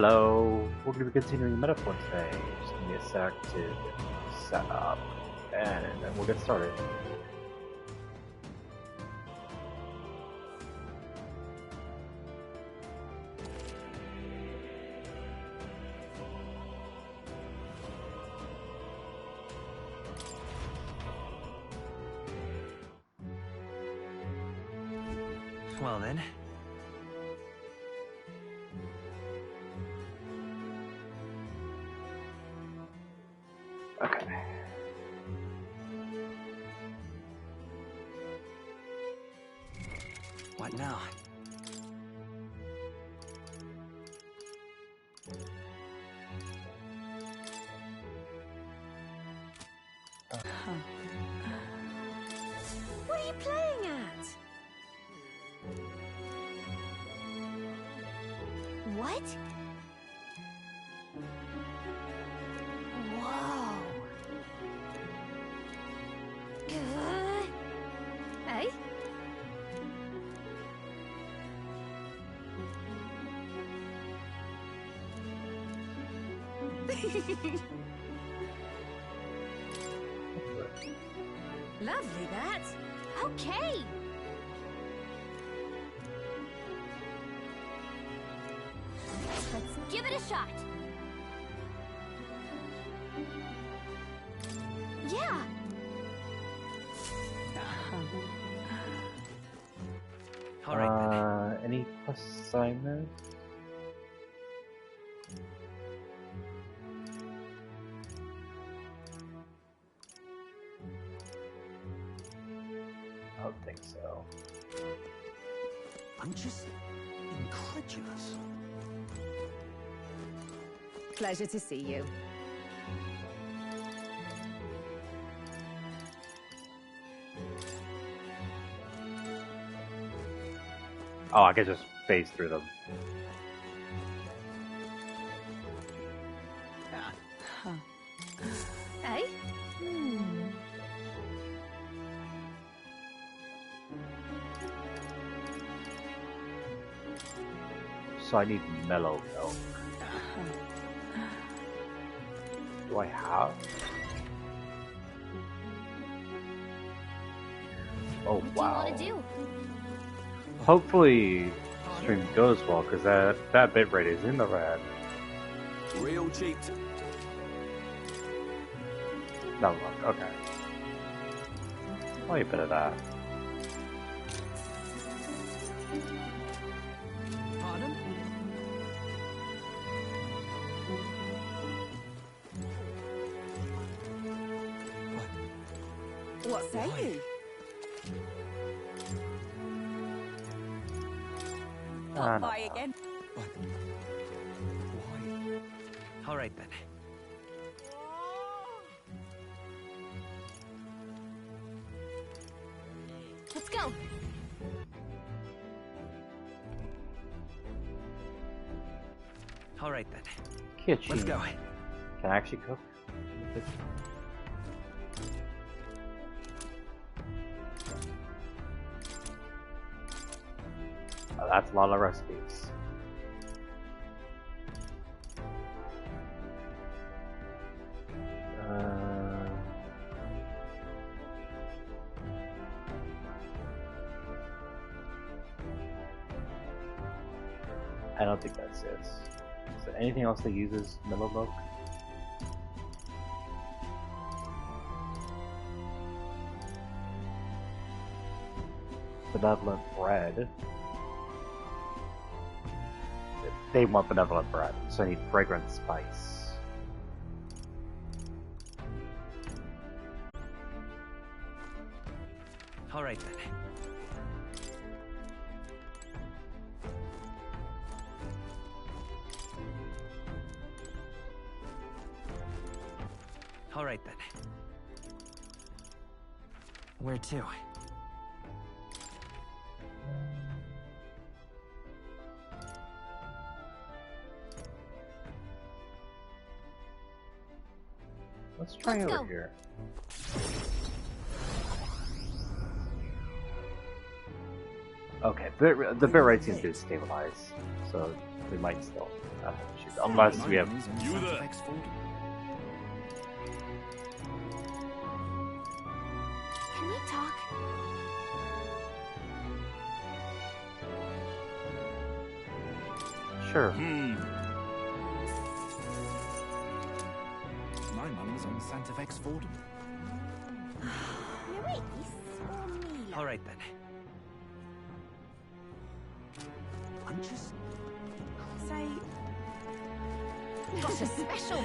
Hello, we're going to be continuing Metaphor today. Just give me a sec to set up, and then we'll get started. Well then. Okay. What now? What are you playing at? What? Whoa. Hey? Lovely, that. Okay. Let's give it a shot. Yeah. All right then. Any assignments? I don't think so. I'm just incredulous. Pleasure to see you. Oh, I could just phase through them. Hey? So I need mellow milk. Do I have? Oh What wow. do you want to do? Hopefully stream goes well, because that bitrate is in the red. Real cheap. No, look, okay. Only a bit of that. Pardon? What say you? Ah, no. Buy again. But why? All right then. Let's go. All right then. Kitchen. Let's go. Can I actually cook? Oh, that's a lot of recipes. I don't think that's it. Is there anything else that uses mellow milk? Benevolent bread. They want benevolent bread, so I need fragrant spice. All right then. All right then. Where to? Let's try Let's over go. here. Okay, the bitrate seems to stabilize, so we might still shoot, unless we have. Money's on You Santa there. Fe Ford. Can we talk? Sure. My money's on Santa Fe Ford. Luis or Mila? All right then. Lunches? Say... Got a special...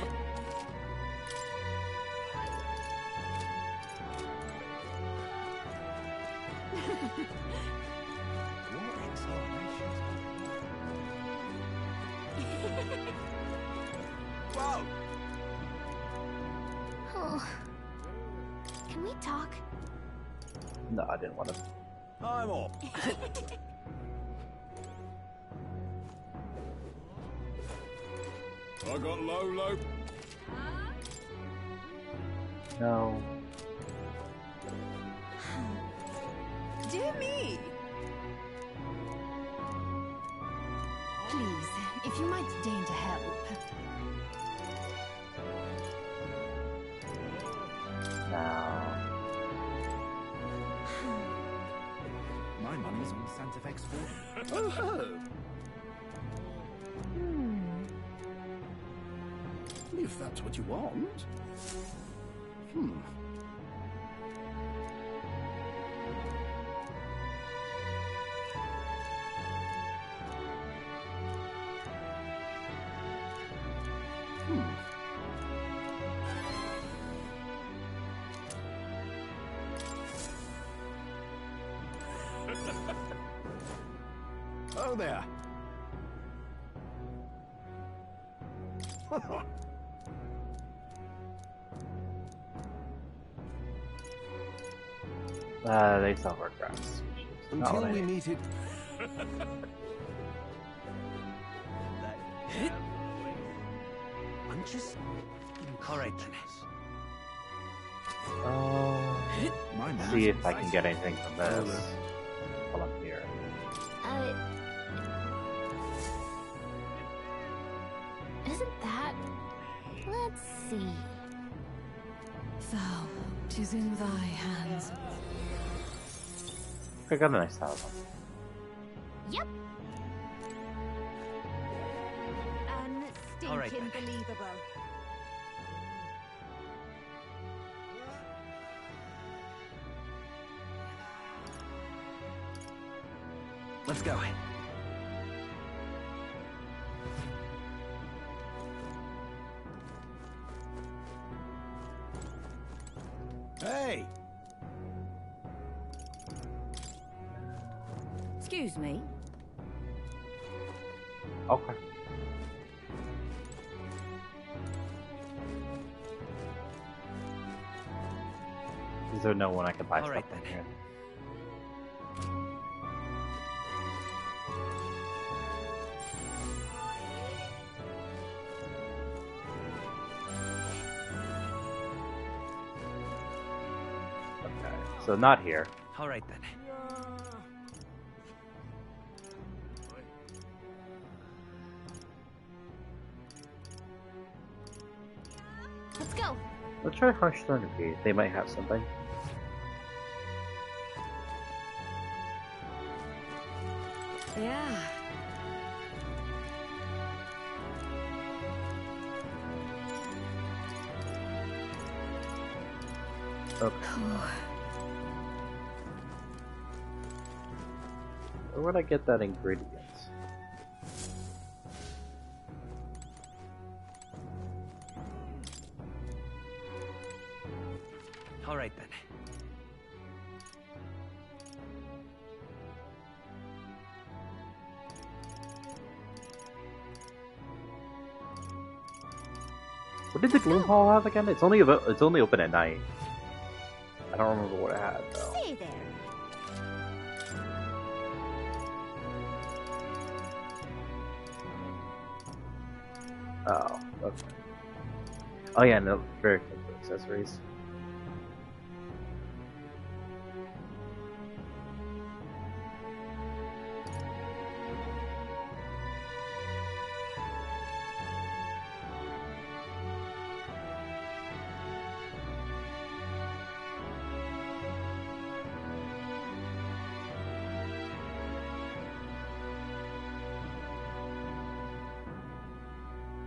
What exhalations? Whoa! Oh. Can we talk? No, I didn't want to. I'm off. I got Lolo. No. Dear me. Please, if you might deign to help. No. My money's on Santa Fe Ford. Oh, if that's what you want. Oh there. They sell our grass. Which is not Until what I we need. meet it. Lunches? All right then. See My money's if I can get anything from this while I'm here. Isn't that... Let's see. Thou, 'tis in thy hands. I got a nice house. Yep. All right, Unstinking then. believable. Let's go. Hey! Excuse me. Okay. Is there no one I can buy All stuff right, from then. here? Okay, so not here. All right then. Let's go. Let's try Harshstone Gate. They might have something. Yeah. Okay. Where would I get that ingredient? All right then. What did the Gloom Hall have again? It's only open at night. I don't remember what it had though. Hey there. Oh, okay. Oh yeah, no, very good for accessories.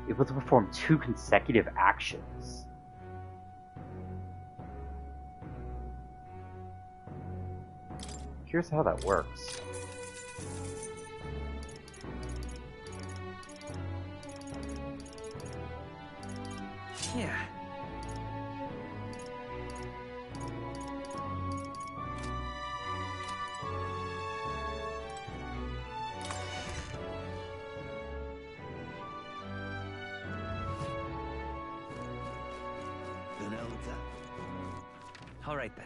able to perform 2 consecutive actions. Here's how that works. Yeah. All right then.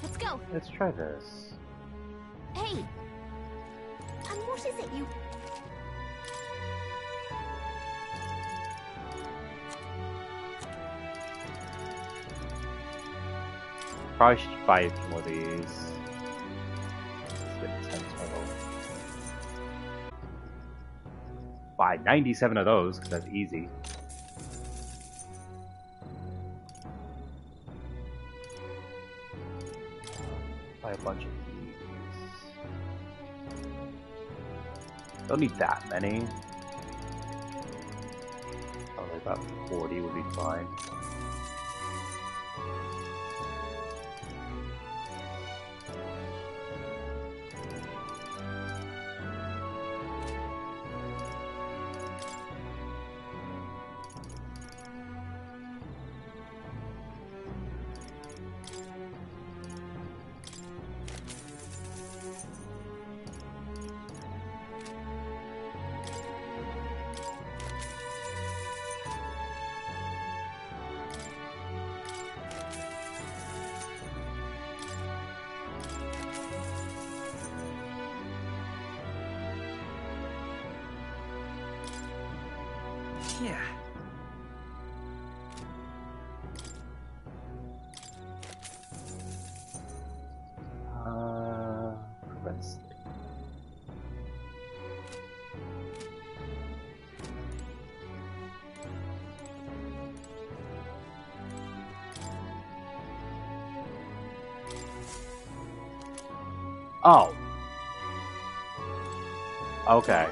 Let's go. Let's try this. Hey! And what is it you... Probably should buy a few more of these. Let's get 10 total. Buy 97 of those, because that's easy. Buy a bunch of these. Don't need that many. Probably about 40 would be fine. Yeah. Let's see. Oh. Okay.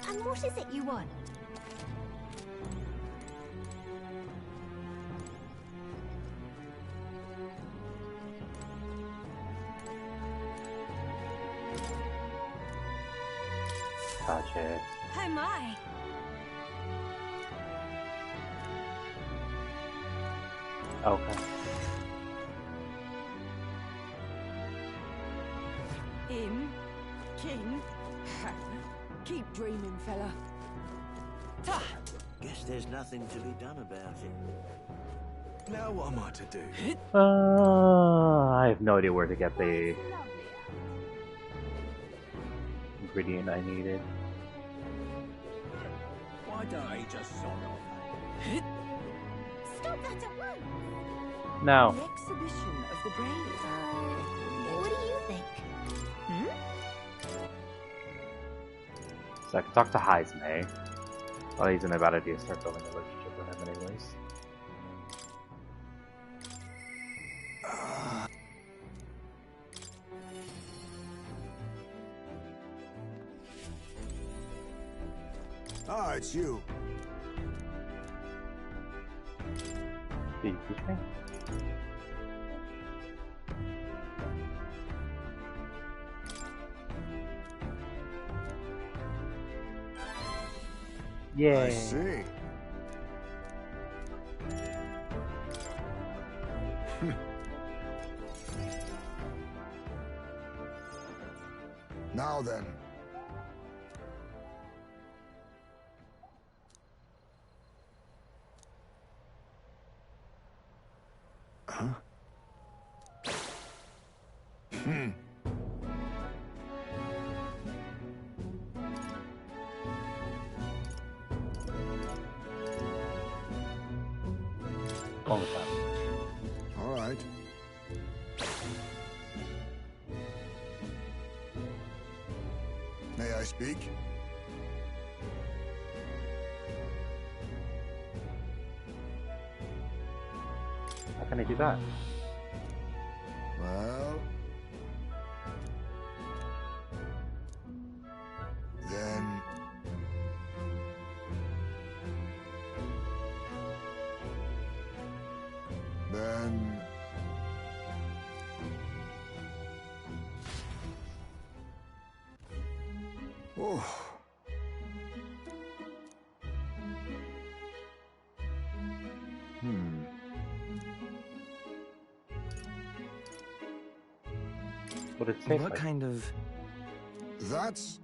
And what is it you want? Gotcha. Oh my! Okay. Him? King? Keep dreaming, fella. Ta! Guess there's nothing to be done about it. Now what am I to do? I have no idea where to get the ingredient I needed. Why don't I just sod off? Stop that at once! No. The exhibition of the brave. What do you think? So I can talk to Heisme. Well, he's in a bad idea to start building a relationship with him anyways. Ah, it's you. Did you teach me? Yay. I see. Now then. Huh? All the time. All right. May I speak? can I do that? Well, then oh. What did it taste What like? kind of... That's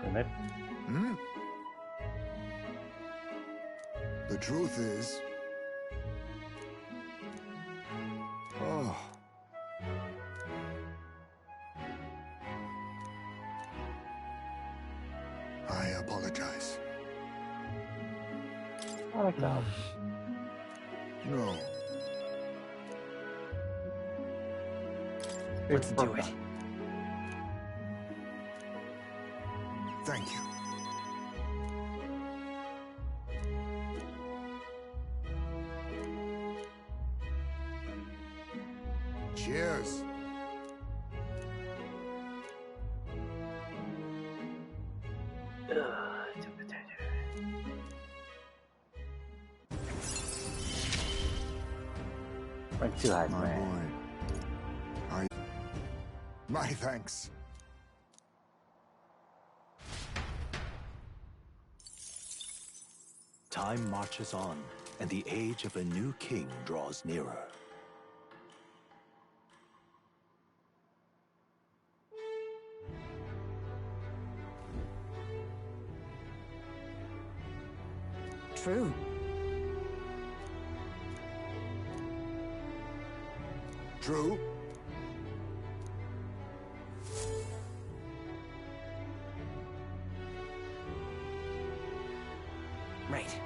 Primate? the truth is, oh, I apologize. I like that. No, Let's do it. thank you. Cheers. Rank 2 highs, My man. boy. My thanks. Time marches on, and the age of a new king draws nearer. True. True. Right.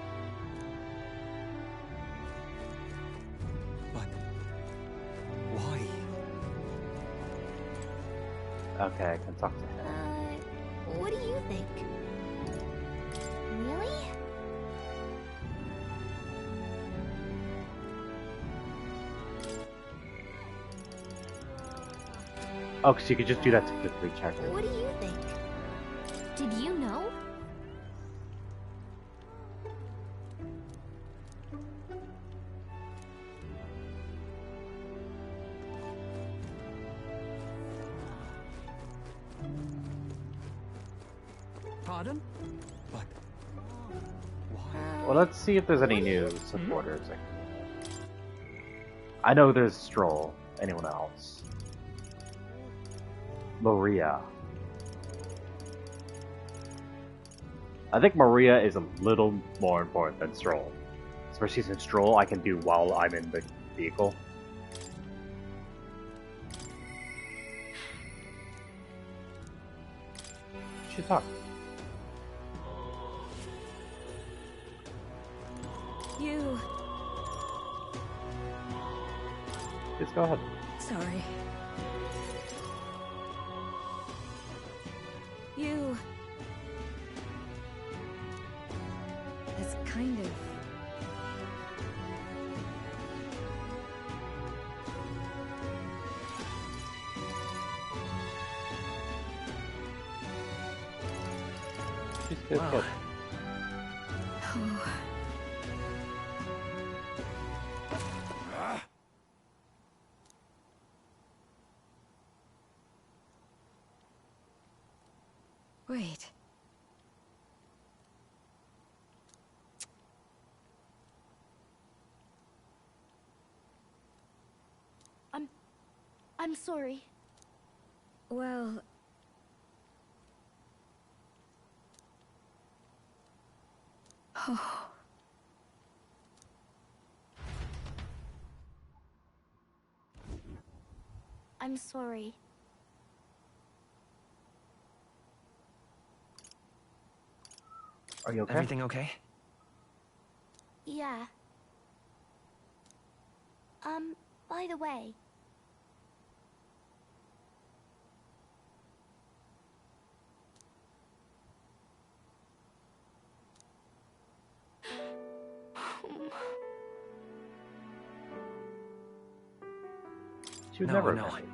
But... why? Okay, I can talk to him. What do you think? Really? Oh, because you could just do that to quickly check it. What do you think? Did you know? Pardon? But... why? Well, let's see if there's any new supporters. I know there's Stroll. Anyone else? Maria. I think Maria is a little more important than Stroll. Especially since Stroll I can do while I'm in the vehicle. She talk. You... Please go ahead. Sorry. You... It's kind of... She's good. Wow. Good. Oh. Wait. I'm sorry. Well... Oh. I'm sorry. Are you okay? Everything okay? Yeah. By the way, She would No, never no. admit it.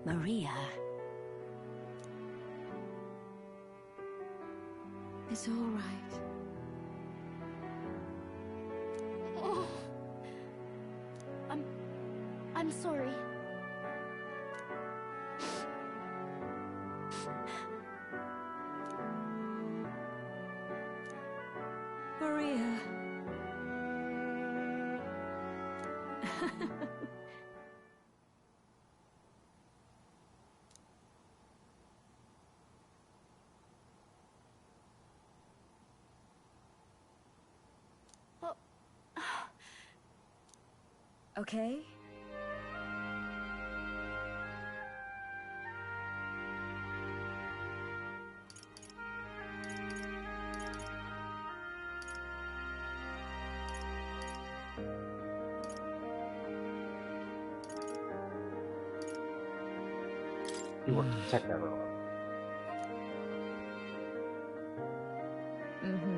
Maria. It's all right. oh, I'm sorry. Maria. Oh, Okay? You work to protect everyone. Mm-hmm.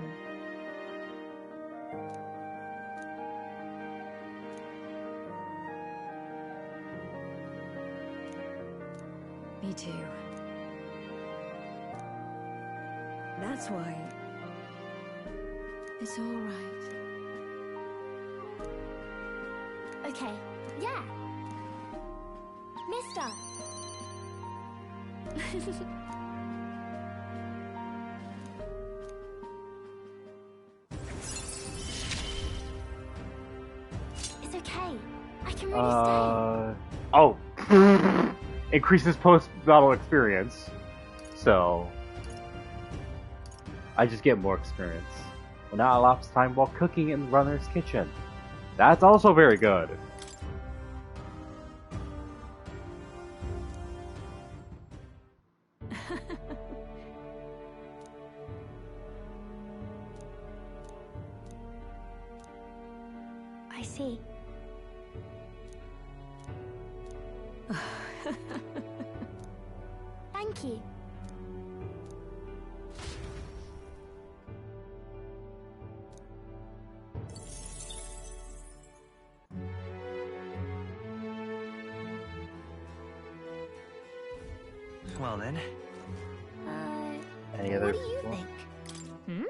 Me too. That's why it's all right. okay. Yeah. Mister. It's okay. I can really stay. Oh. Increases post-battle experience. So, I just get more experience. Will not elapse time while cooking in Runner's kitchen. That's also very good. I see. Thank you. Well then, Any What other do you people? think? Hmm?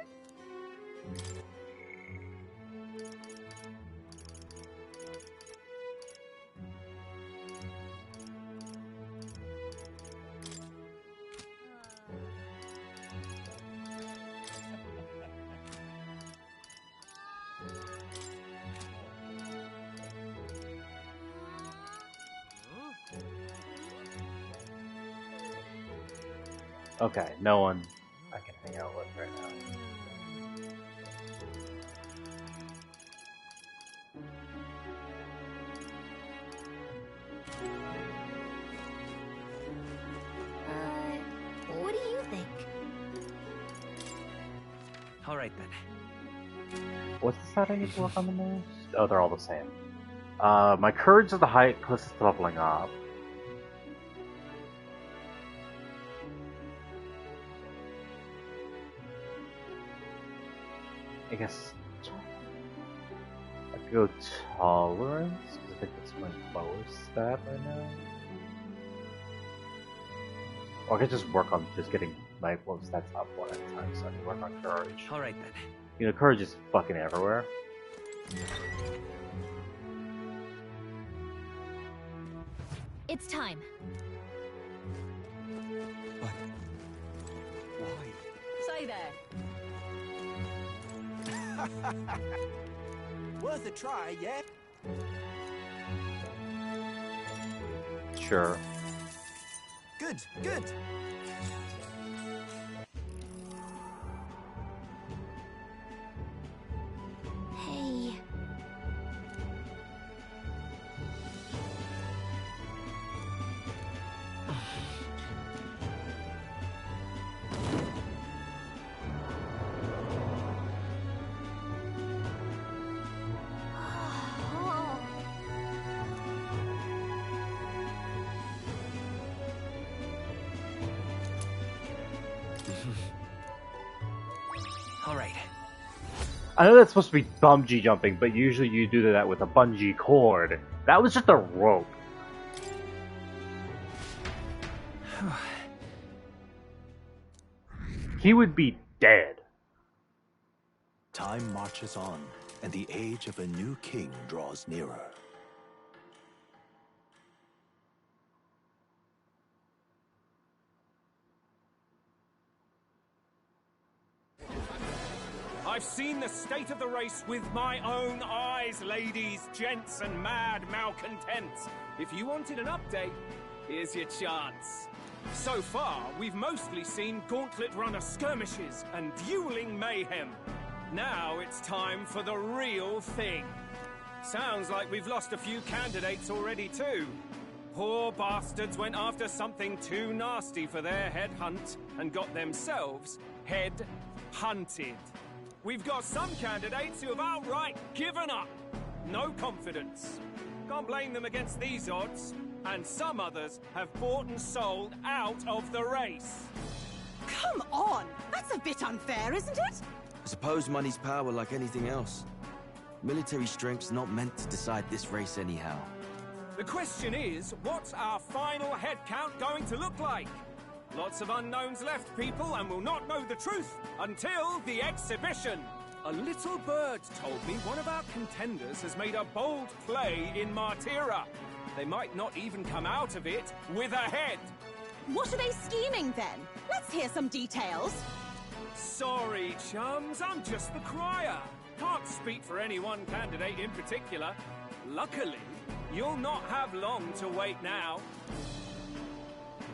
Okay, no one I can hang out with right now. What do you think? all right then. What's the stat I need to work on the most? Oh, they're all the same. My courage is the height closest to leveling up. I guess I could go tolerance, because I think that's my lowest stat right now. Or I could just work on just getting my stats up one at a time, so I can work on courage. All right then. You know, courage is fucking everywhere. It's time. But why? Say there. Worth a try, yeah? Sure. Good, good. Hey. I know that's supposed to be bungee jumping, but usually you do that with a bungee cord. That was just a rope. He would be dead. Time marches on, and the age of a new king draws nearer. I've seen the state of the race with my own eyes, ladies, gents, and mad malcontents. If you wanted an update, here's your chance. So far, we've mostly seen Gauntlet Runner skirmishes and dueling mayhem. Now it's time for the real thing. Sounds like we've lost a few candidates already too. Poor bastards went after something too nasty for their head hunt and got themselves head hunted. We've got some candidates who have outright given up. No confidence. Can't blame them against these odds. And some others have bought and sold out of the race. Come on! That's a bit unfair, isn't it? I suppose money's power like anything else. Military strength's not meant to decide this race anyhow. The question is, what's our final head count going to look like? Lots of unknowns left, people, and we'll not know the truth until the exhibition. A little bird told me one of our contenders has made a bold play in Martira. They might not even come out of it with a head. What are they scheming then? Let's hear some details. Sorry, chums, I'm just the crier. Can't speak for any one candidate in particular. Luckily, you'll not have long to wait now.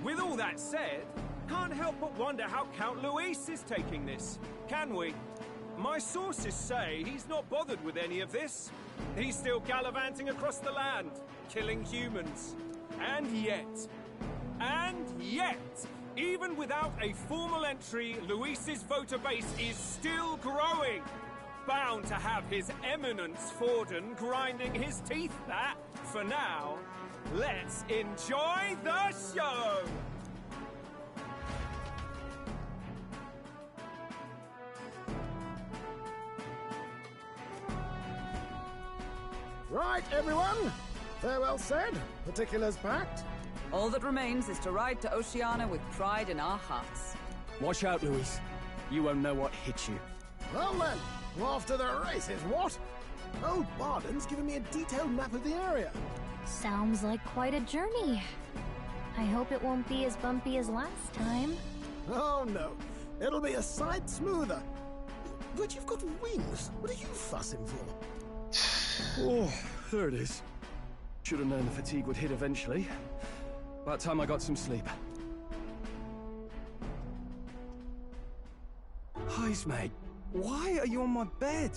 With all that said, can't help but wonder how Count Luis is taking this, can we? My sources say he's not bothered with any of this. He's still gallivanting across the land, killing humans. And yet, even without a formal entry, Luis's voter base is still growing. Bound to have His Eminence Forden grinding his teeth that, for now, let's enjoy the show! Right, everyone. Farewell said, particulars packed. All that remains is to ride to Oceania with pride in our hearts. Watch out, Luis. You won't know what hit you. Well then, off to the races, what? Old Barden's given me a detailed map of the area. Sounds like quite a journey. I hope it won't be as bumpy as last time. Oh no, it'll be a sight smoother. But you've got wings. What are you fussing for? Oh, there it is. Should have known the fatigue would hit eventually. About time I got some sleep. Heis, mate. Why are you on my bed?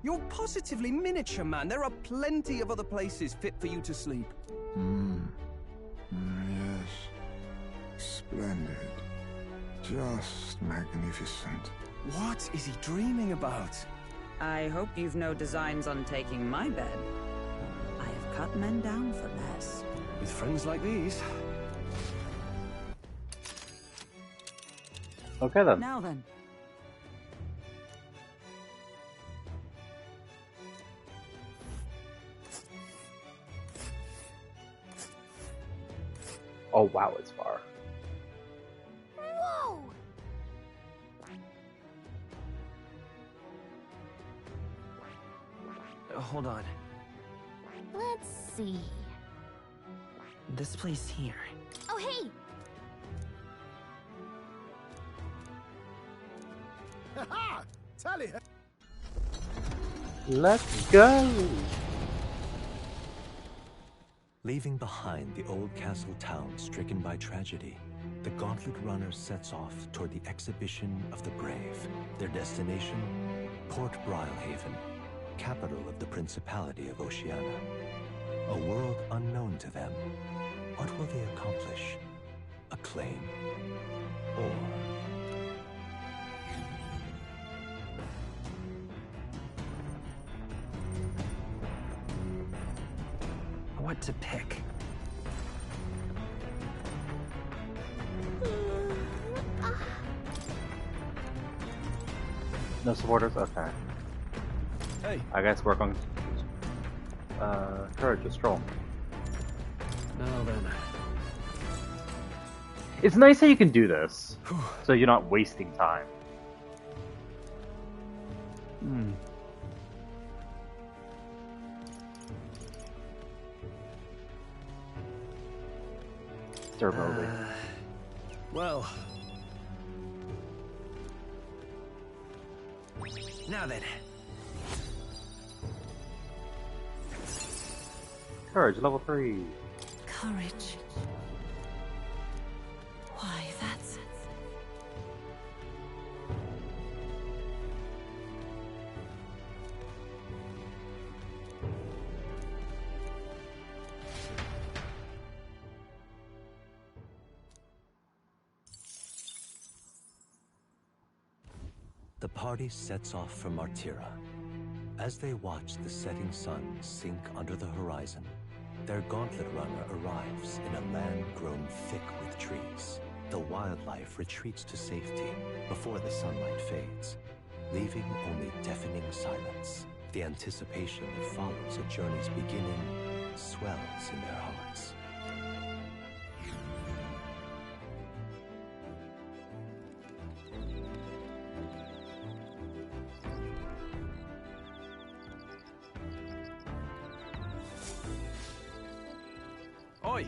You're positively miniature, man. There are plenty of other places fit for you to sleep. Yes. Splendid. Just magnificent. What is he dreaming about? I hope you've no designs on taking my bed. I have cut men down for less. With friends like these. Okay then. Now then. Oh wow, it's far. Whoa! Hold on. Let's see. This place here. Oh, hey! Ha-ha! Tally her. Let's go! Leaving behind the old castle town stricken by tragedy, the Gauntlet Runner sets off toward the Exhibition of the Brave. Their destination, Port Brilehaven, capital of the Principality of Oceania. A world unknown to them. What will they accomplish? Acclaim? Or... What to pick? No supporters? Okay. Hey. I guess work on courage or stroll. Now then. It's nice that you can do this, so you're not wasting time. Durability. Well. Now then. Courage, level 3. Courage. Why, that's... The party sets off for Martira. As they watch the setting sun sink under the horizon, their gauntlet runner arrives in a land grown thick with trees. The wildlife retreats to safety before the sunlight fades, leaving only deafening silence. The anticipation that follows a journey's beginning swells in their hearts. Oi!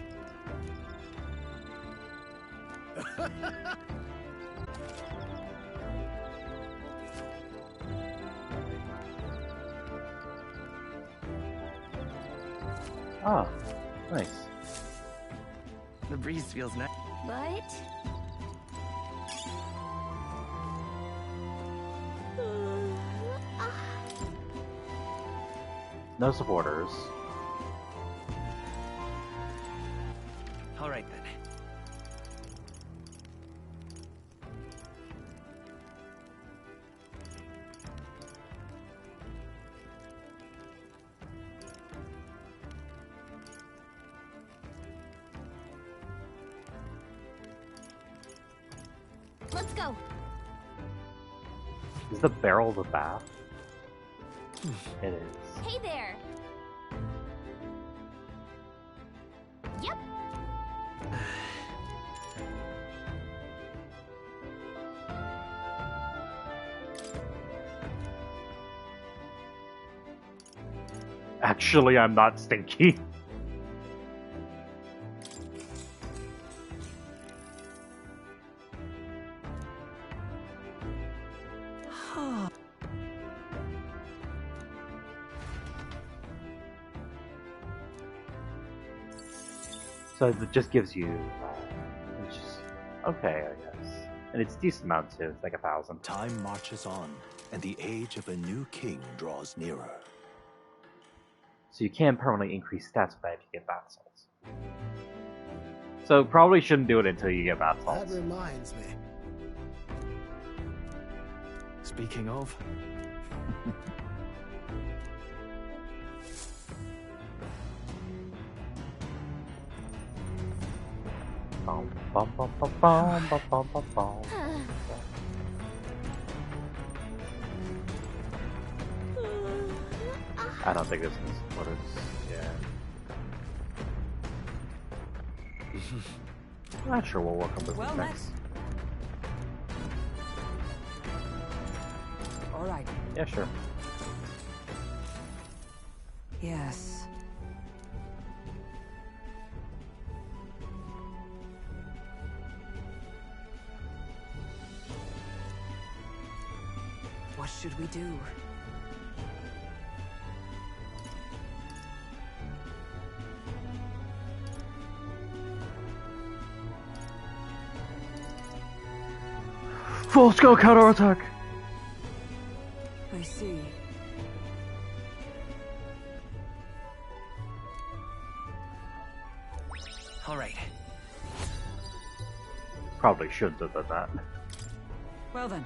Ah, nice. The breeze feels nice. What? No supporters. All right then. Let's go. Is the barrel the bath? It is. Hey there. Yep. Actually, I'm not stinky. So it just gives you, which is okay, I guess, and it's a decent amount too. It's like 1,000. Time marches on, and the age of a new king draws nearer. So you can permanently increase stats with that if you get bath salts. So probably shouldn't do it until you get bath salts. That reminds me. Speaking of. Bum, bum, bum, bum, bum, bum, bum, bum, bum. I don't think this is what it's. Yeah. Not sure what will come with Well this met. next. All right. Yeah, sure. Yes. What should we do? Full scale counterattack! I see. All right. Probably shouldn't have done that. Well then.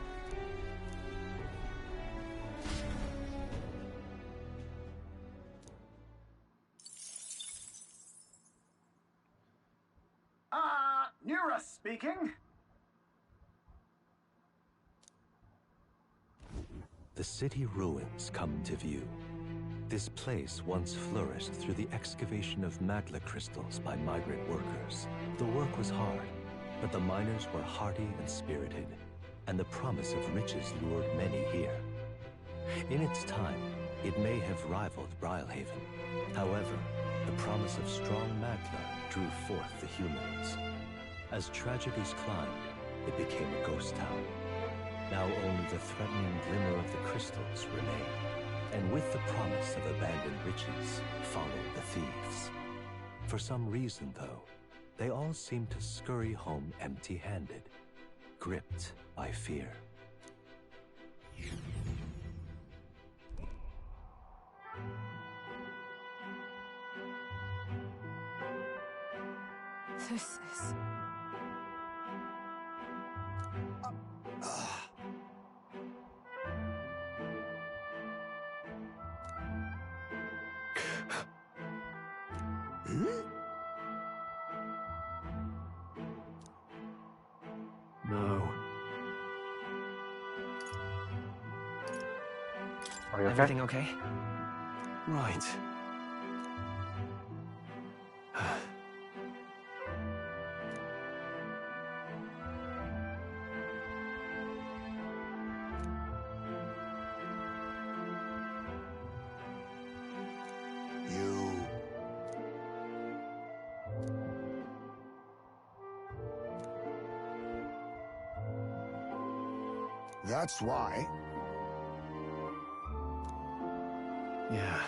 Nura speaking. the city ruins come into view. This place once flourished through the excavation of magla crystals by migrant workers. The work was hard, but the miners were hardy and spirited, and the promise of riches lured many here. In its time, it may have rivaled Brilhaven. However, the promise of strong magla drew forth the humans. As tragedies climbed, it became a ghost town. Now only the threatening glimmer of the crystals remained. And with the promise of abandoned riches followed the thieves. For some reason, though, they all seemed to scurry home empty-handed, gripped by fear. This is... No. Are you okay? Everything okay? Right. That's why. Yeah.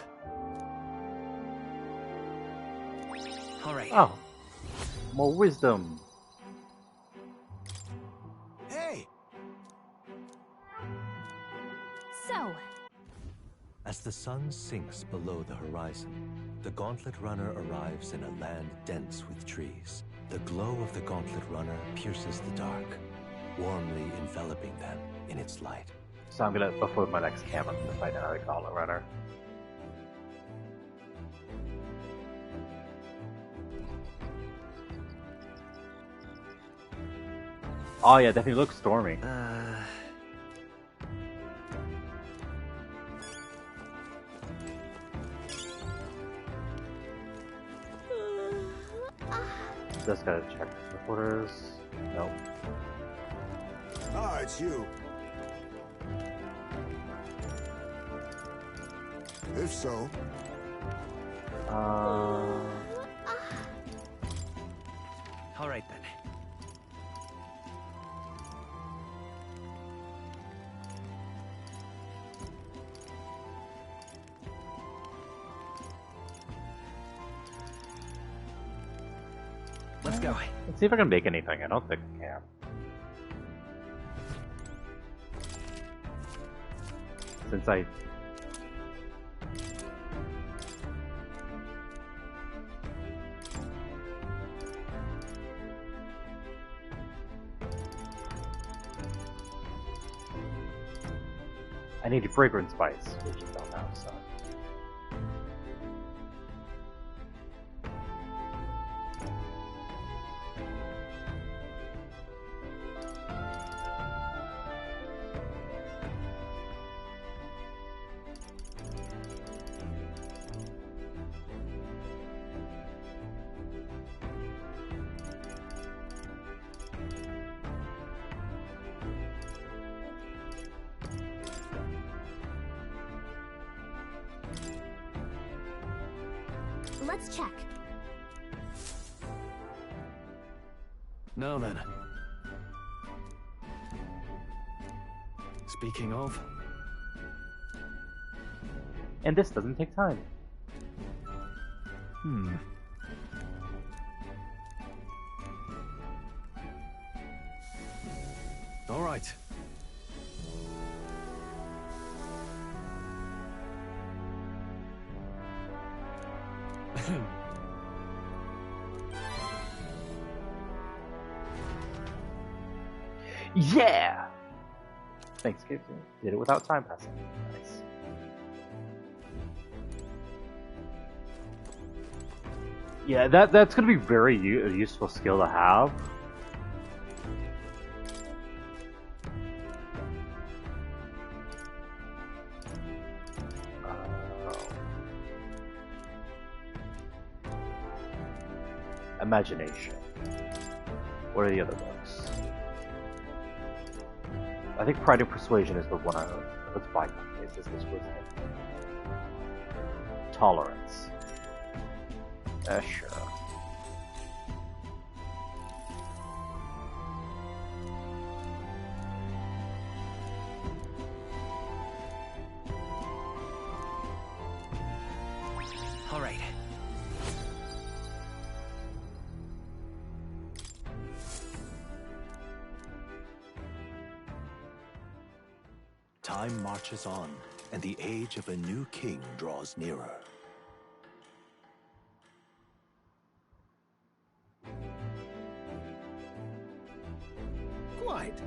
All right. Oh. More wisdom. Hey! So, As the sun sinks below the horizon, the Gauntlet Runner arrives in a land dense with trees. The glow of the Gauntlet Runner pierces the dark, warmly enveloping them in its light. So I'm gonna, before my next camp, I'm gonna fight another Gauntlet Runner. Oh yeah, definitely looks stormy. Just gotta check the quarters. Nope. Ah, it's you. If so. All right then. Let's go. Let's see if I can make anything. I don't think I can. Since I... I need a fragrance spice, which you don't have, so... let's check. Now then. Speaking of... And this doesn't take time. All right. Yeah! Thanks, kids. Did it without time passing. Nice. Yeah, that's gonna be very a useful skill to have. Imagination. What are the other books? I think Pride and Persuasion is the one I wrote. Let's buy one. Is this wisdom? Tolerance. Sure. All right. Time marches on, and the age of a new king draws nearer. Quite.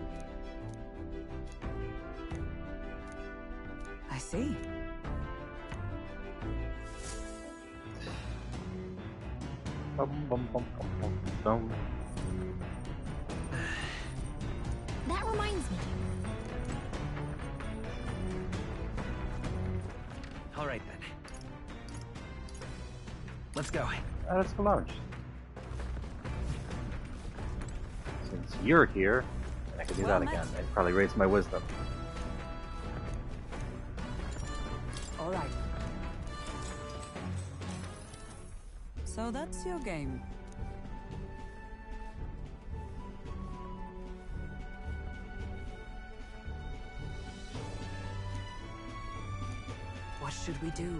I see. That reminds me. All right then. Let's go. Let's go lounge. Since you're here, I can do that again. I'd probably raise my wisdom. All right. So that's your game. What should we do?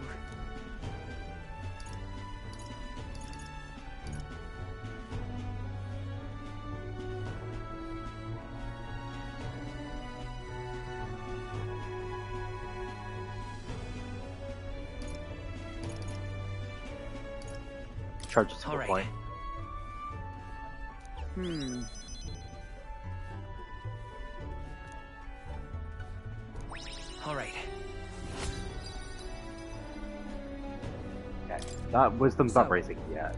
Charge a skill point. All right. Okay. That wisdom's not raising yet.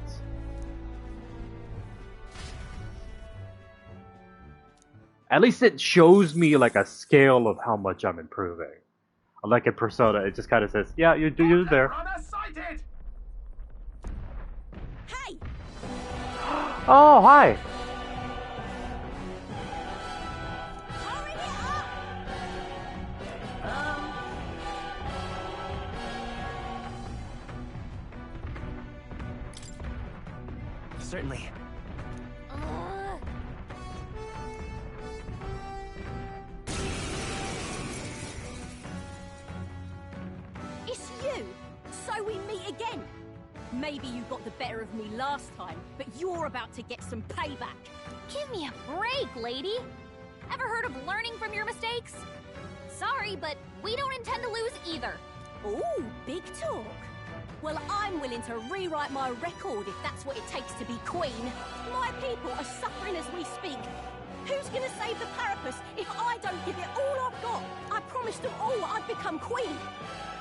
At least it shows me like a scale of how much I'm improving. Unlike in Persona, it just kind of says, "Yeah, you're there." Runner sighted! Hey! Oh, hi! Hurry it up! Certainly. It's you! So we meet again! Maybe you got the better of me last time, but you're about to get some payback. Give me a break, lady. Ever heard of learning from your mistakes? Sorry, but we don't intend to lose either. Ooh, big talk. Well, I'm willing to rewrite my record if that's what it takes to be queen. My people are suffering as we speak. Who's gonna save the Parapus if I don't give it all I've got? I promised them all I'd become queen.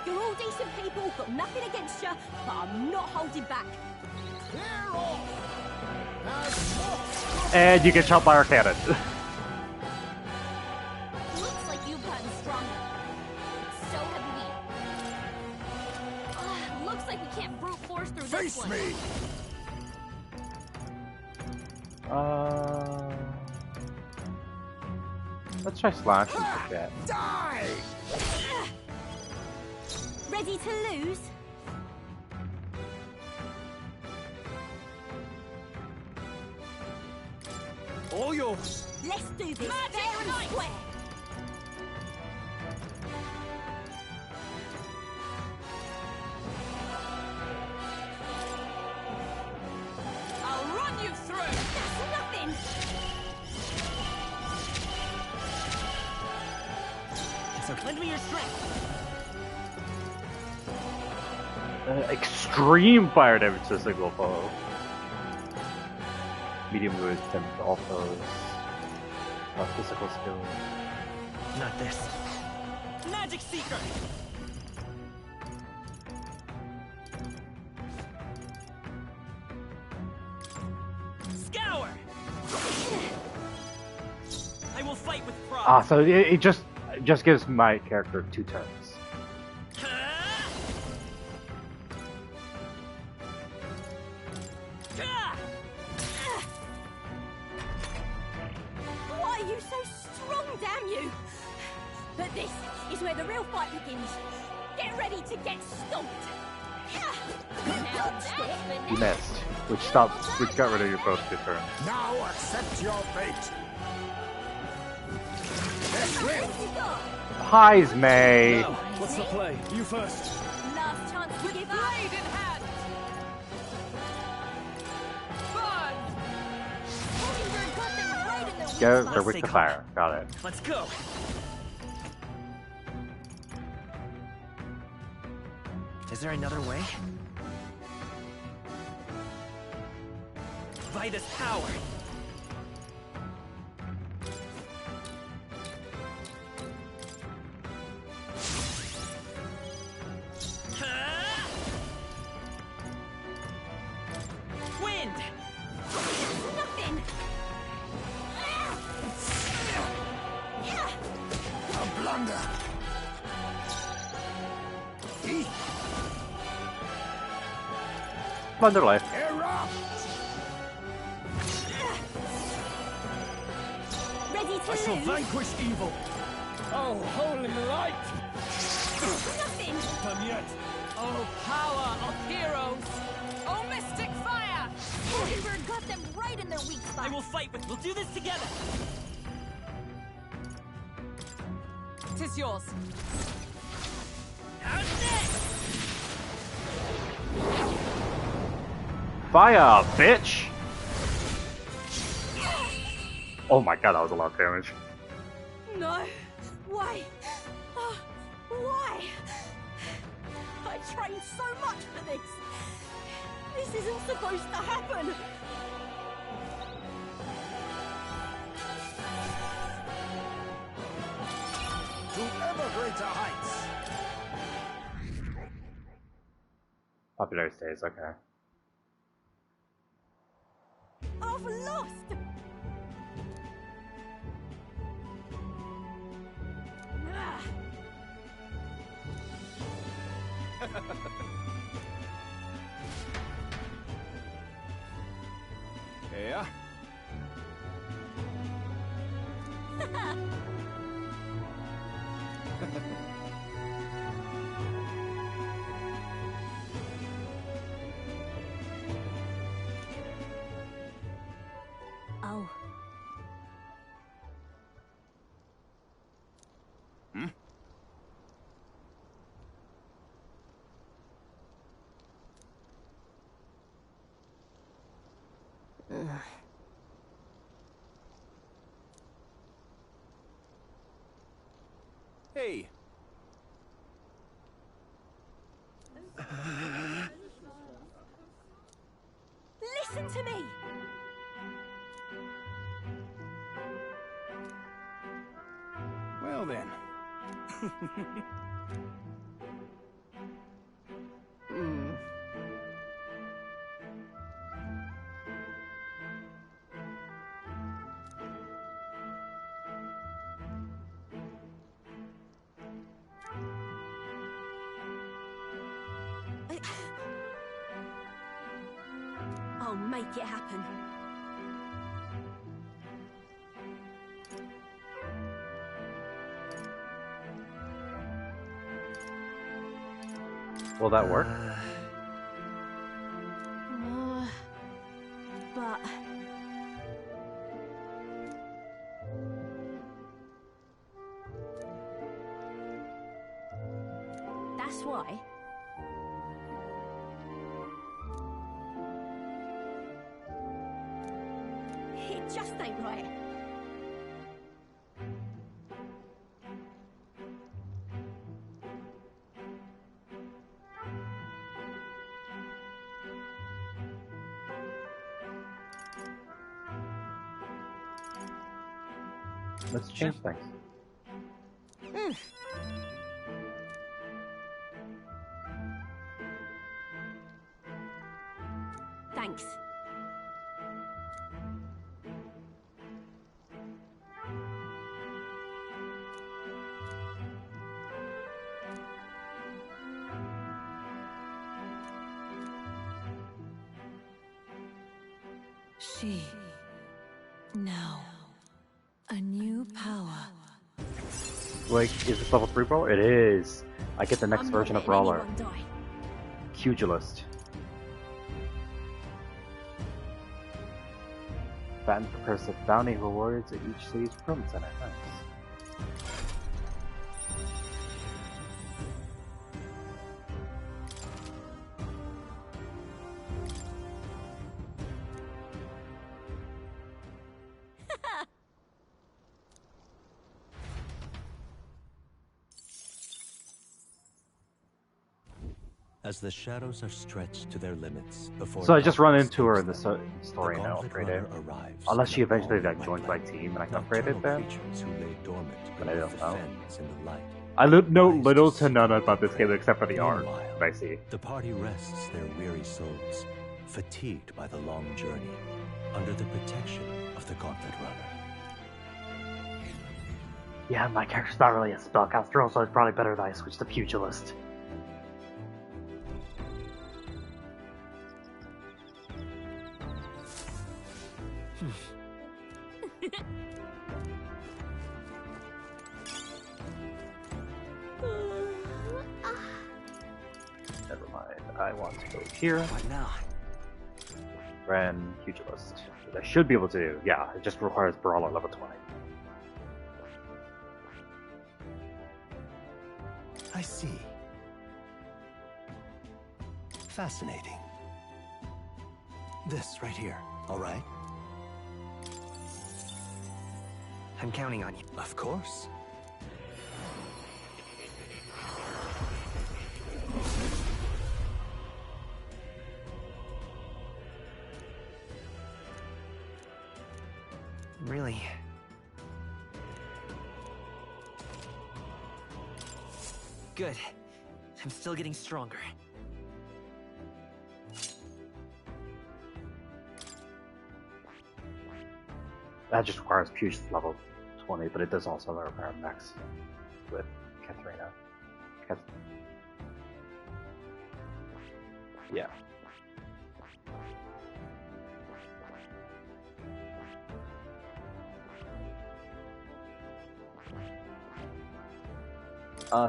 You're all decent people, got nothing against you, but I'm not holding back. Clear off! And you get shot by our cannon. Looks like you've gotten stronger. So have we. Looks like we can't brute force through this one. Face me! Let's try slash and forget. Die! Ready to lose? All yours. Let's do this fair and square. I'll run you through! That's nothing! So lend me your strength. Extreme fire damage to a single foe. Medium wounds and all foes. Physical skill. Not this. Magic Seeker! Scour! I will fight with pride. Ah, so it just gives my character 2 turns. ready to get stomped. Now that's You finesse. missed. Which got rid of your both your turns. Now accept your fate. This will. Pies, May. Now, what's the play? You first. Last chance to give up. Blade in hand! Burn! Mockingbird got them right in the weak Go, spot. they're weak to fire. Got it. Let's go. Is there another way? Vitus power. Wind. Nothing. A blunder. Thunder life. Erupt. Ready to I shall lose. vanquish evil. Oh, holy light. Nothing. Done yet. Oh, power of heroes! Oh, mystic fire! Mockingbird got them right in their weak spot. I will fight with. We'll do this together. Tis yours. How's this? Fire, bitch! Oh my god, that was a lot of damage. No. Why? Oh, why? I trained so much for this. This isn't supposed to happen. To ever greater heights. Popular stays, okay. I've lost. Ah. Yeah. Oh. Hmm? Hey. Listen to me. Well then. I'll make it happen. Will that work? But that's why. It just ain't right. Let's change things. Thanks. She. Now. A new power. Like, is this level 3 brawler? It is. I get the next I'm not version of letting brawler. anyone die. Pugilist. Batten prepares the bounty rewards at each city's promo center. Nice. As the shadows are stretched to their limits before. So I just run into her in the them, story the and I'll Gauntlet upgrade it. Runner arrives Unless she in a eventually ball like of joins white my light. team and I can upgrade it Nocturnal then. creatures who lay dormant But I beneath don't the know. fens in the light. I know little to none about this game except for the art. Meanwhile, I see. the party rests their weary souls, fatigued by the long journey, under the protection of the Gauntlet Runner. Yeah, my character's not really a spellcaster, so it's probably better that I switch to Pugilist. Never mind. I want to go here. What now? Ren Pugilist. Which I should be able to do. Yeah, it just requires Brawler level 20. I see. Fascinating. This right here, all right? I'm counting on you. Of course. Really? Good. I'm still getting stronger. That just requires Pugilist level 20, but it does also require Max with Katharina. Yeah.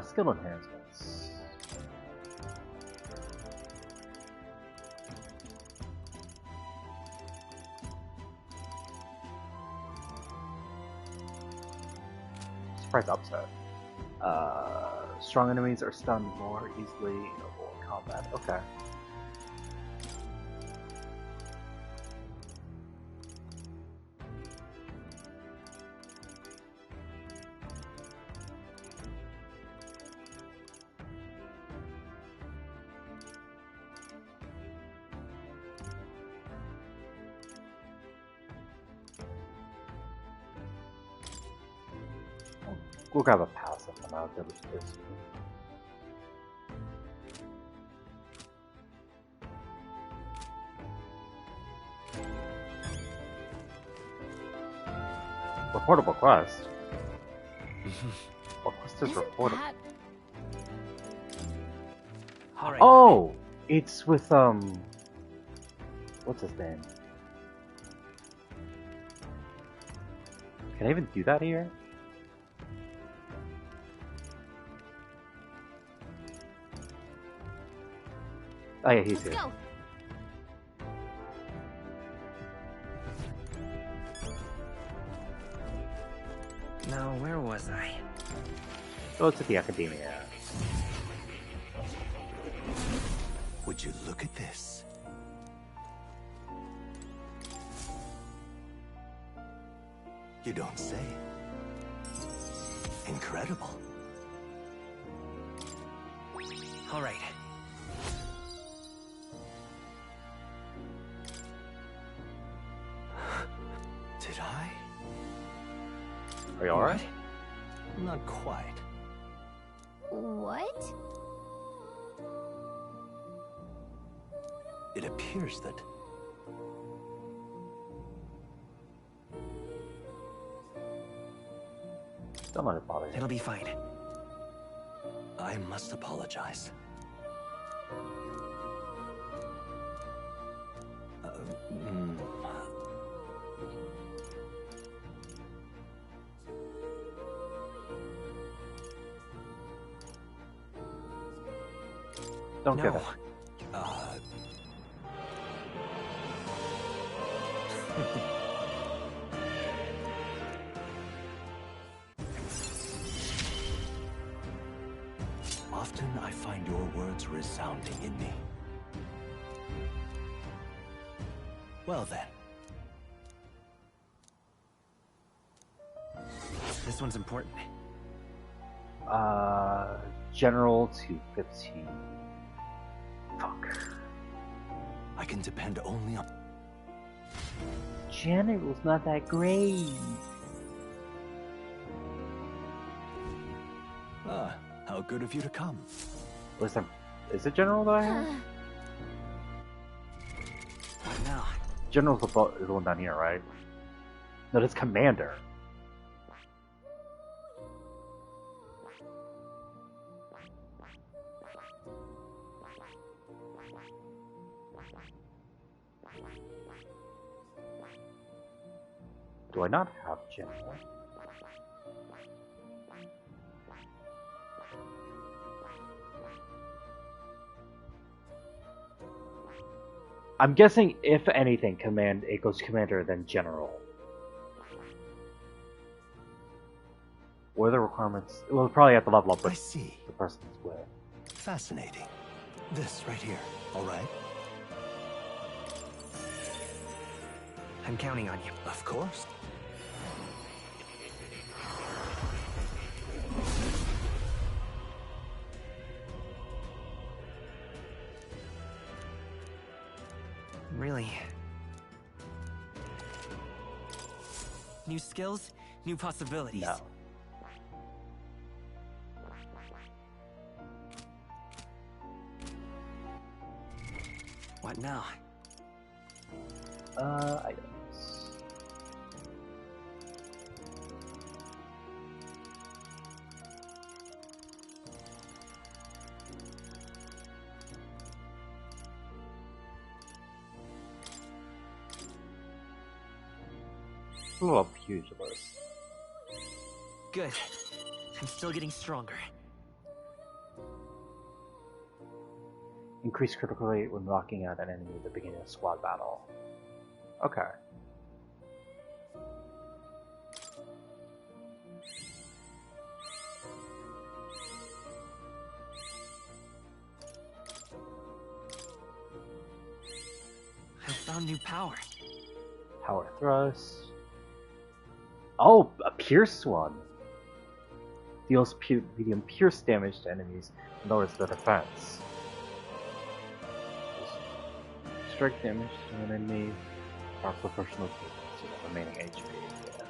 Skill enhancements. Surprise upset. Strong enemies are stunned more easily in combat. Okay. We'll grab a passive and I'll get this. Reportable quest. What quest is reportable? Right. Oh, it's with what's his name? Can I even do that here? Oh yeah, he's here. Go. Now, where was I? Go to the Academia. Would you look at this? You don't say. Incredible. All right. Did I? Are you alright? Not quite. What? It appears that don't let it bother you. It'll be fine. I must apologize. mm, Don't no. get it. Often I find your words resounding in me. Well then. This one's important. General to 15. Fuck. I can depend only on... General's not that great. Ah, how good of you to come. Listen, is it General that I have? What now? General's the one down here, right? No, that's Commander. Do I not have General? I'm guessing, if anything, it goes Commander, then General. What are the requirements? We'll probably have to level up with the person's with. Fascinating. This right here, alright? I'm counting on you. Of course. Really? New skills, new possibilities. No. What now? Items. Oh, pugilist. Good. I'm still getting stronger. Increase critical rate when knocking out an enemy at the beginning of squad battle. Okay. I found new power. Power thrust. Oh, a pierce one. Deals medium pierce damage to enemies and lowers their defense. Strike damage to an enemy are proportional to the remaining HP. Yeah.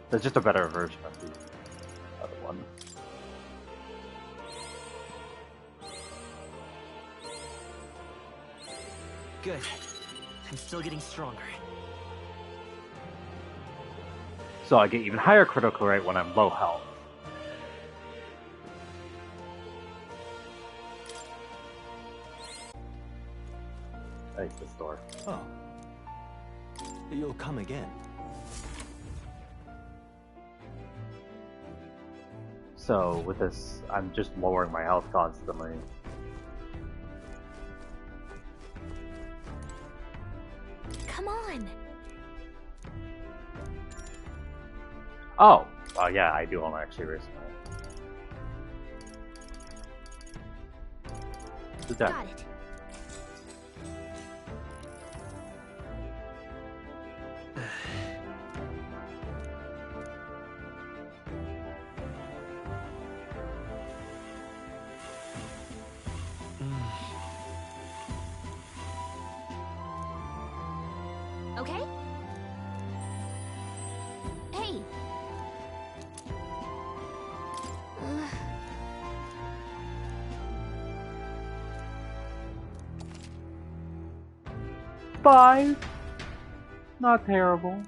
So it's just a better version of the other one. Good. I'm still getting stronger. So I get even higher critical rate when I'm low health. Thanks, this door. Oh. You'll come again. So with this, I'm just lowering my health constantly. Come on. Oh, yeah, I do want to actually raise my. Got it. Okay? Hey! Five. Not terrible.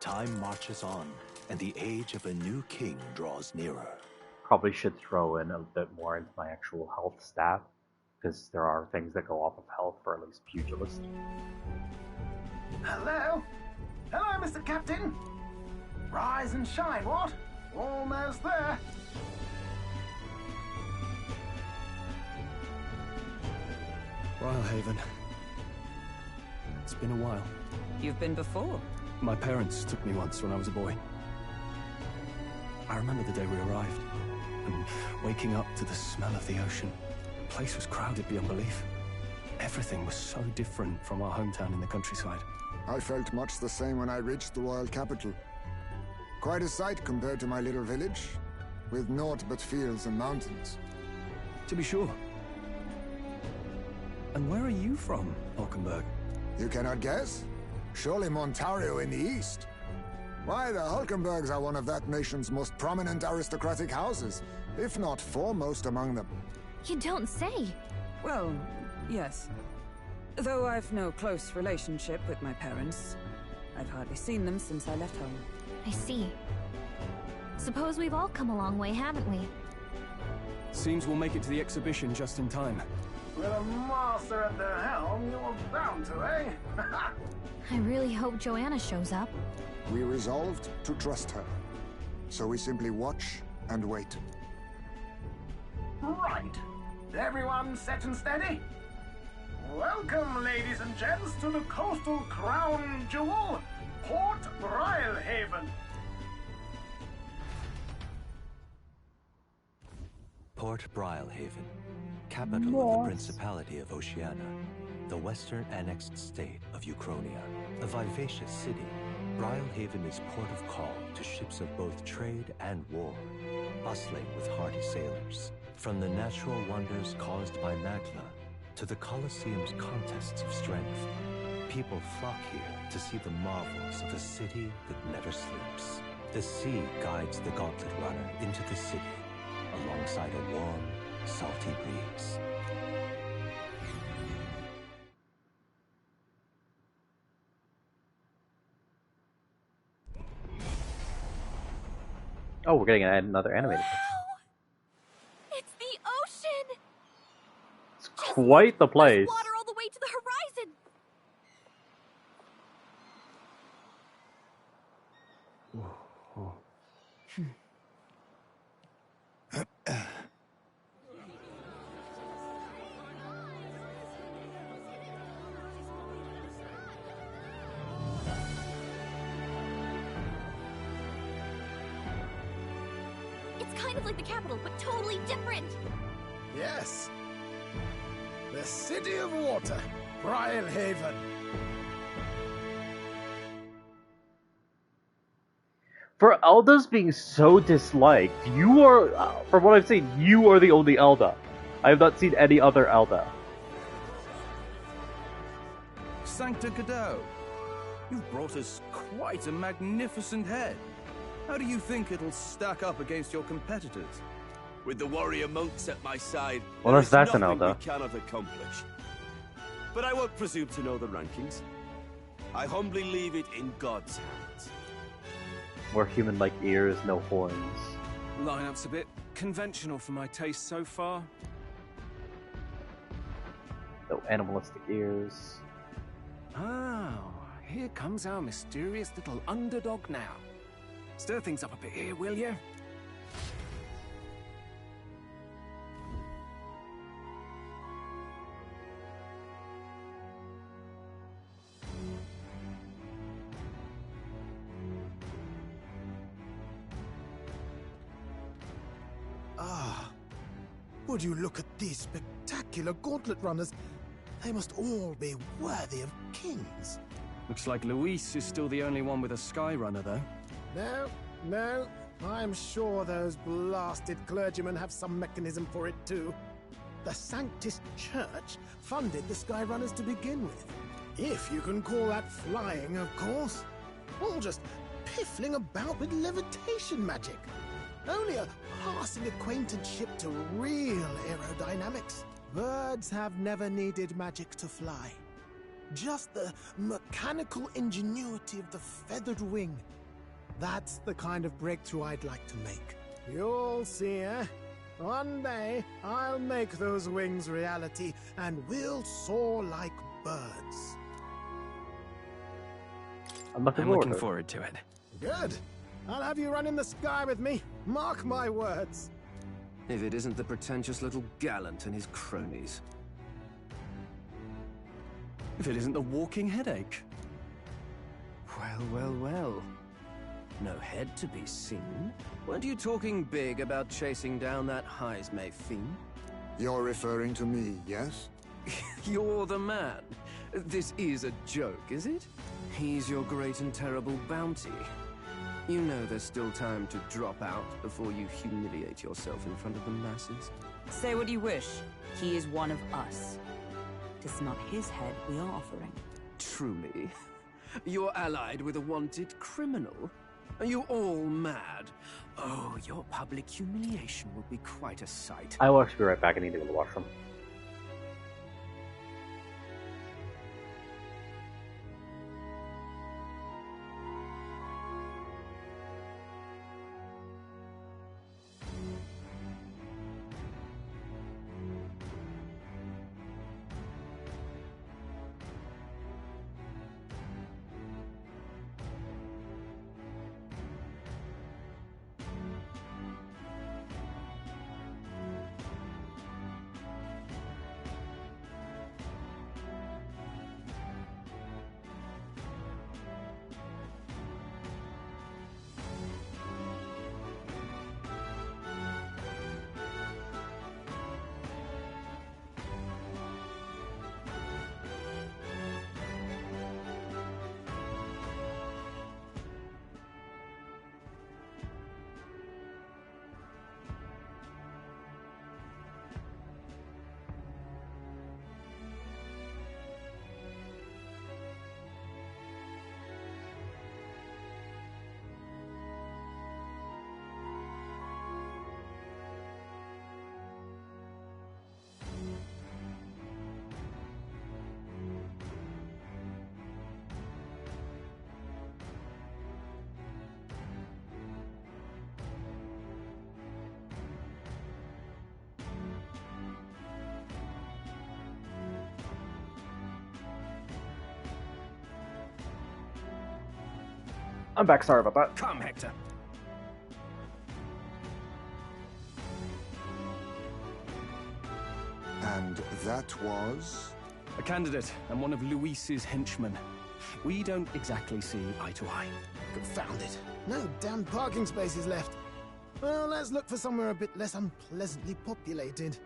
Time marches on, and the age of a new king draws nearer. Probably should throw in a bit more into my actual health stat, because there are things that go off of health for at least pugilist. Hello? Hello, Mr. Captain? Rise and shine, what? Almost there. Brilehaven. It's been a while. You've been before? My parents took me once when I was a boy. I remember the day we arrived, and waking up to the smell of the ocean. The place was crowded beyond belief. Everything was so different from our hometown in the countryside. I felt much the same when I reached the royal capital. Quite a sight compared to my little village, with naught but fields and mountains. To be sure. And where are you from, Hulkenberg? You cannot guess? Surely Montario in the east. Why, the Hulkenbergs are one of that nation's most prominent aristocratic houses, if not foremost among them. You don't say. Well, yes. Though I've no close relationship with my parents, I've hardly seen them since I left home. I see. Suppose we've all come a long way, haven't we? Seems we'll make it to the exhibition just in time. With a master at the helm, you're bound to, eh? I really hope Joanna shows up. We resolved to trust her. So we simply watch and wait. Right. Everyone set and steady? Welcome, ladies and gents, to the coastal crown jewel, Port Brilehaven. Port Brilehaven, capital of the Principality of Oceania, the western annexed state of Uchronia. A vivacious city, Brilehaven is port of call to ships of both trade and war, bustling with hardy sailors. From the natural wonders caused by Magna to the Colosseum's contests of strength, people flock here to see the marvels of a city that never sleeps. The sea guides the Gauntlet Runner into the city, alongside a warm, salty breeze. Oh, we're getting another animated. It's the ocean! It's quite the place. There's water all the way to the horizon! It's kind of like the capital, but totally different! Yes. The City of Water, Brilehaven. For Eldas being so disliked, you are, from what I've seen, you are the only Elda. I have not seen any other Elda. Sancta Cadeau, you've brought us quite a magnificent head. How do you think it'll stack up against your competitors? With the warrior monks at my side, Well, there if is that's an nothing Elda. we cannot accomplish. But I won't presume to know the rankings. I humbly leave it in God's hands. More human-like ears, no horns. Lineup's a bit conventional for my taste so far. No animalistic ears. Oh, here comes our mysterious little underdog now. Stir things up a bit here, will you? Ah, would you look at these spectacular gauntlet runners? They must all be worthy of kings. Looks like Luis is still the only one with a Skyrunner, though. No, I'm sure those blasted clergymen have some mechanism for it too. The Sanctus Church funded the Skyrunners to begin with. If you can call that flying, of course. All just piffling about with levitation magic. Only a passing acquaintanceship to real aerodynamics. Birds have never needed magic to fly. Just the mechanical ingenuity of the feathered wing. That's the kind of breakthrough I'd like to make. You'll see, eh? One day, I'll make those wings reality, and we'll soar like birds. I'm looking forward to it. Good. I'll have you run in the sky with me. Mark my words. If it isn't the pretentious little gallant and his cronies. If it isn't the walking headache. Well, well, well. No head to be seen. Weren't you talking big about chasing down that Heismay fiend? You're referring to me, yes? You're the man. This is a joke, is it? He's your great and terrible bounty. You know there's still time to drop out before you humiliate yourself in front of the masses. Say what you wish. He is one of us. Tis not his head we are offering. Truly? You're allied with a wanted criminal? Are you all mad? Oh, your public humiliation will be quite a sight. I will actually be right back. I need to go to the washroom. I'm back, sorry about that. Come, Hector. And that was? A candidate and one of Luis's henchmen. We don't exactly see eye to eye. Confound it. No damn parking spaces left. Well, let's look for somewhere a bit less unpleasantly populated.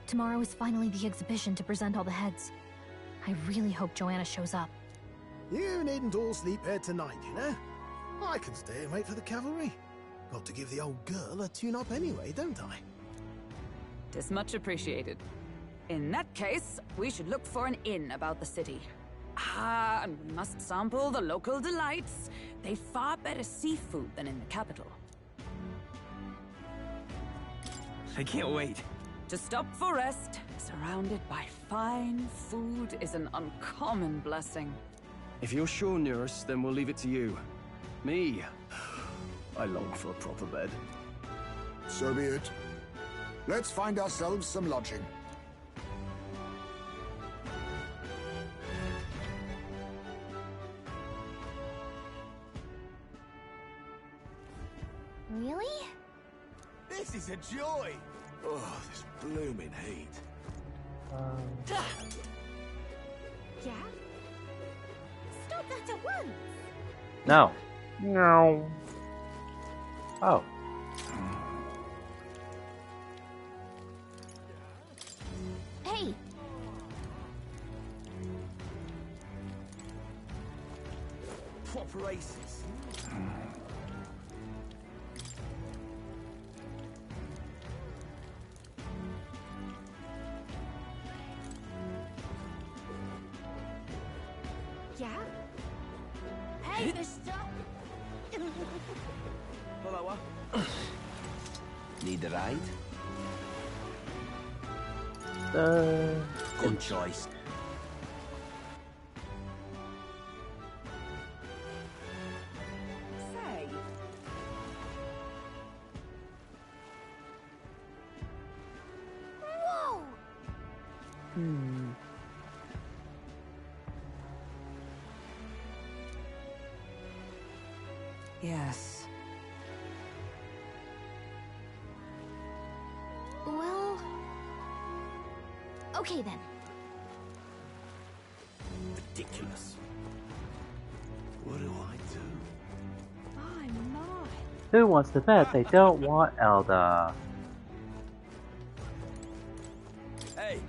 Tomorrow is finally the exhibition to present all the heads. I really hope Joanna shows up. You needn't all sleep here tonight, you know? I can stay and wait for the cavalry. Got to give the old girl a tune-up anyway, don't I? 'Tis much appreciated. In that case, we should look for an inn about the city. Ah, and we must sample the local delights. They've far better seafood than in the capital. I can't wait. To stop for rest, surrounded by fine food, is an uncommon blessing. If you're sure, Nurse, then we'll leave it to you. Me? I long for a proper bed. So be it. Let's find ourselves some lodging. Really? This is a joy! Oh, this blooming heat. Yeah? Stop that at once! No. No. Oh. Hey! Proper aces. Yeah? Hey, stop! Hello. Need a ride? Good choice. Say. Whoa! Yes. Okay then. Ridiculous. What do I do? I'm not. Who wants to bet they don't want Elda? Hey!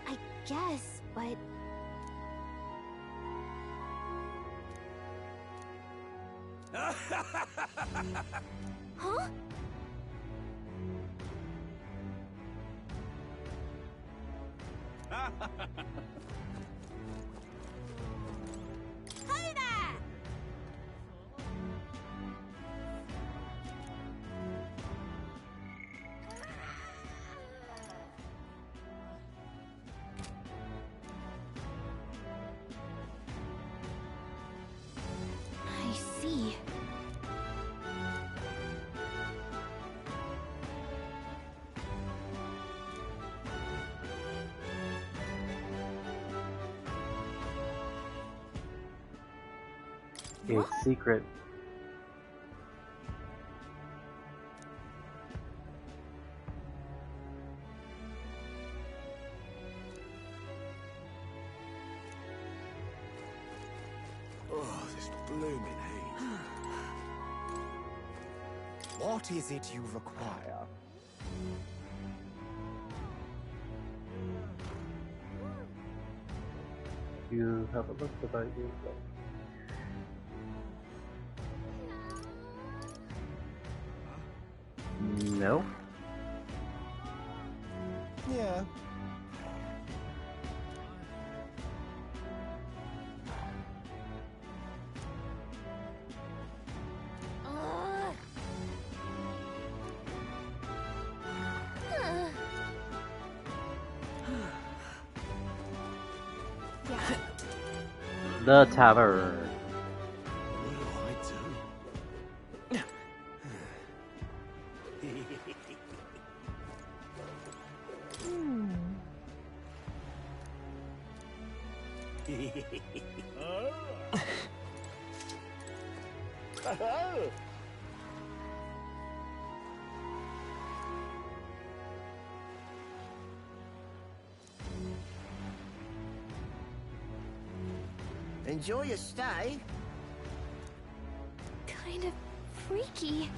I guess, but... Huh? Hey there! I see. A secret. Oh, this blooming heat. What is it you require? You have a look about you. No. Yeah. The tavern. Enjoy your stay. Kind of freaky.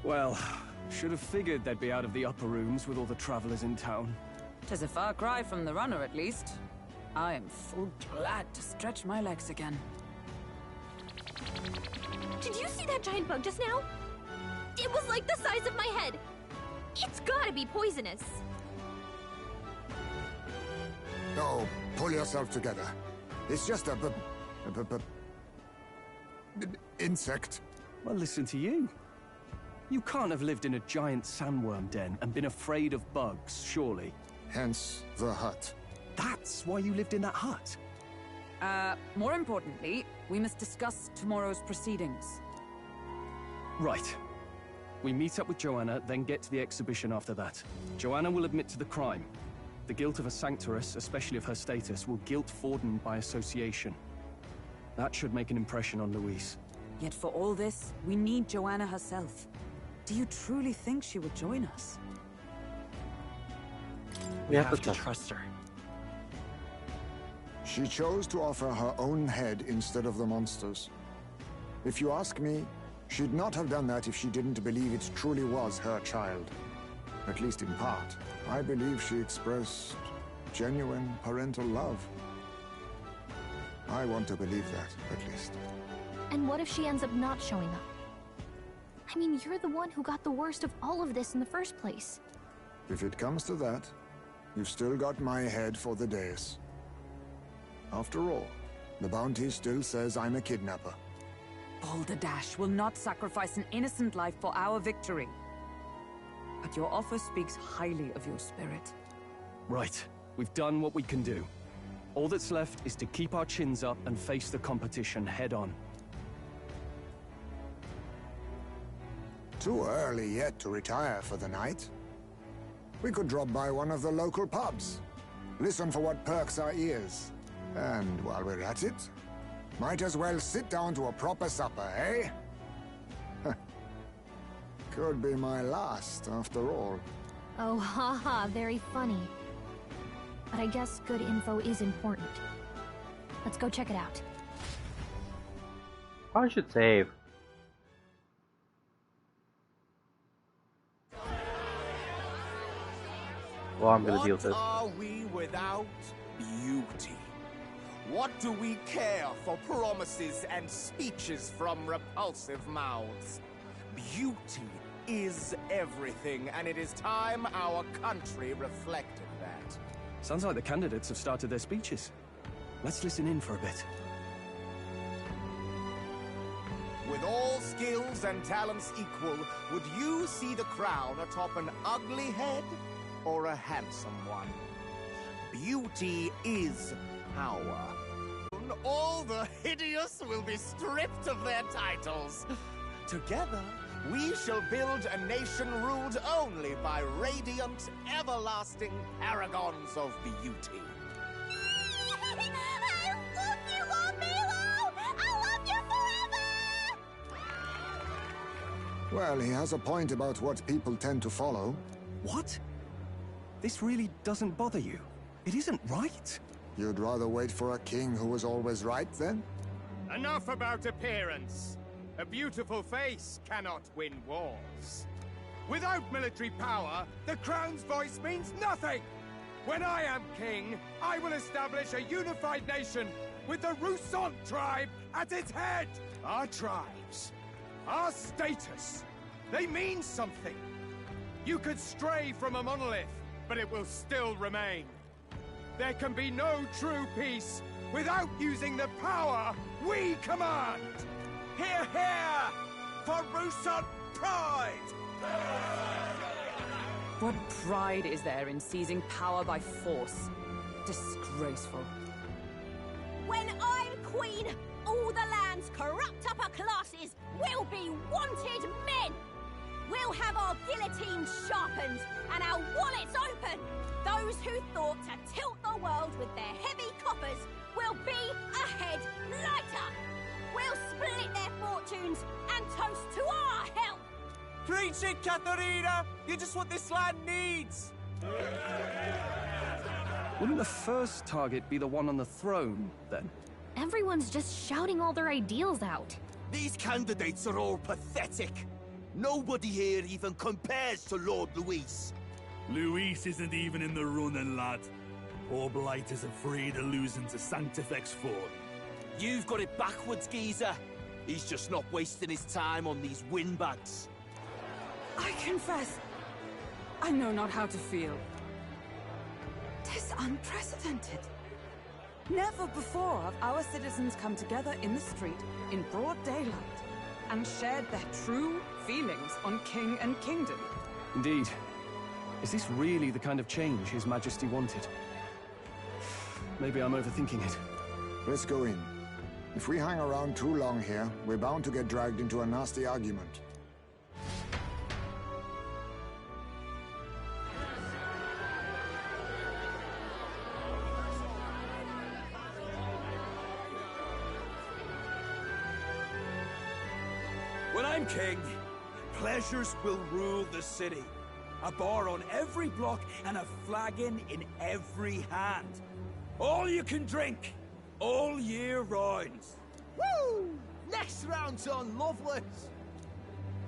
Well, should have figured they'd be out of the upper rooms with all the travelers in town. 'Tis a far cry from the runner, at least. I am full glad to stretch my legs again. Did you see that giant bug just now? It was like the size of my head. It's gotta be poisonous. Oh, pull yourself together. It's just a insect. Well, listen to you. You can't have lived in a giant sandworm den and been afraid of bugs, surely. Hence the hut. That's why you lived in that hut? More importantly, we must discuss tomorrow's proceedings. Right. We meet up with Joanna, then get to the exhibition after that. Joanna will admit to the crime. The guilt of a Sanctoress, especially of her status, will guilt Forden by association. That should make an impression on Louise. Yet for all this, we need Joanna herself. Do you truly think she would join us? We have to trust her. She chose to offer her own head instead of the monster's. If you ask me, she'd not have done that if she didn't believe it truly was her child. At least in part. I believe she expressed genuine parental love. I want to believe that, at least. And what if she ends up not showing up? I mean, you're the one who got the worst of all of this in the first place. If it comes to that, you've still got my head for the days. After all, the bounty still says I'm a kidnapper. Balderdash will not sacrifice an innocent life for our victory. But your offer speaks highly of your spirit. Right. We've done what we can do. All that's left is to keep our chins up and face the competition head-on. Too early yet to retire for the night. We could drop by one of the local pubs. Listen for what perks our ears. And while we're at it, might as well sit down to a proper supper, eh? Could be my last, after all. Oh, haha, very funny. But I guess good info is important. Let's go check it out. I should save. Well, I'm gonna deal with this. What are we without beauty? What do we care for promises and speeches from repulsive mouths? Beauty is everything, and it is time our country reflected that. Sounds like the candidates have started their speeches. Let's listen in for a bit. With all skills and talents equal, would you see the crown atop an ugly head or a handsome one? Beauty is power. All the hideous will be stripped of their titles. Together, we shall build a nation ruled only by radiant, everlasting paragons of beauty. I love you, Milo! I love you forever! Well, he has a point about what people tend to follow. What? This really doesn't bother you? It isn't right. You'd rather wait for a king who was always right, then? Enough about appearance. A beautiful face cannot win wars. Without military power, the crown's voice means nothing! When I am king, I will establish a unified nation with the Rousant tribe at its head! Our tribes, our status, they mean something. You could stray from a monolith, but it will still remain. There can be no true peace without using the power we command! Hear, hear! For Rousant pride! What pride is there in seizing power by force? Disgraceful. When I'm queen, all the land's corrupt upper classes will be wanted men! We'll have our guillotines sharpened and our wallets open! Those who thought to tilt the world with their heavy coffers will be a head lighter! We'll split their fortunes and toast to our health! Preach it, Katharina! You're just what this land needs! Wouldn't the first target be the one on the throne, then? Everyone's just shouting all their ideals out. These candidates are all pathetic. Nobody here even compares to Lord Luis. Luis isn't even in the running, lad. Poor Blight is afraid of losing to Sanctifex Ford. You've got it backwards, geezer. He's just not wasting his time on these windbags. I confess, I know not how to feel. 'Tis unprecedented. Never before have our citizens come together in the street in broad daylight and shared their true feelings on king and kingdom. Indeed. Is this really the kind of change His Majesty wanted? Maybe I'm overthinking it. Let's go in. If we hang around too long here, we're bound to get dragged into a nasty argument. When I'm king, pleasures will rule the city. A bar on every block and a flagon in every hand. All you can drink, all year round. Woo! Next round's on Loveless!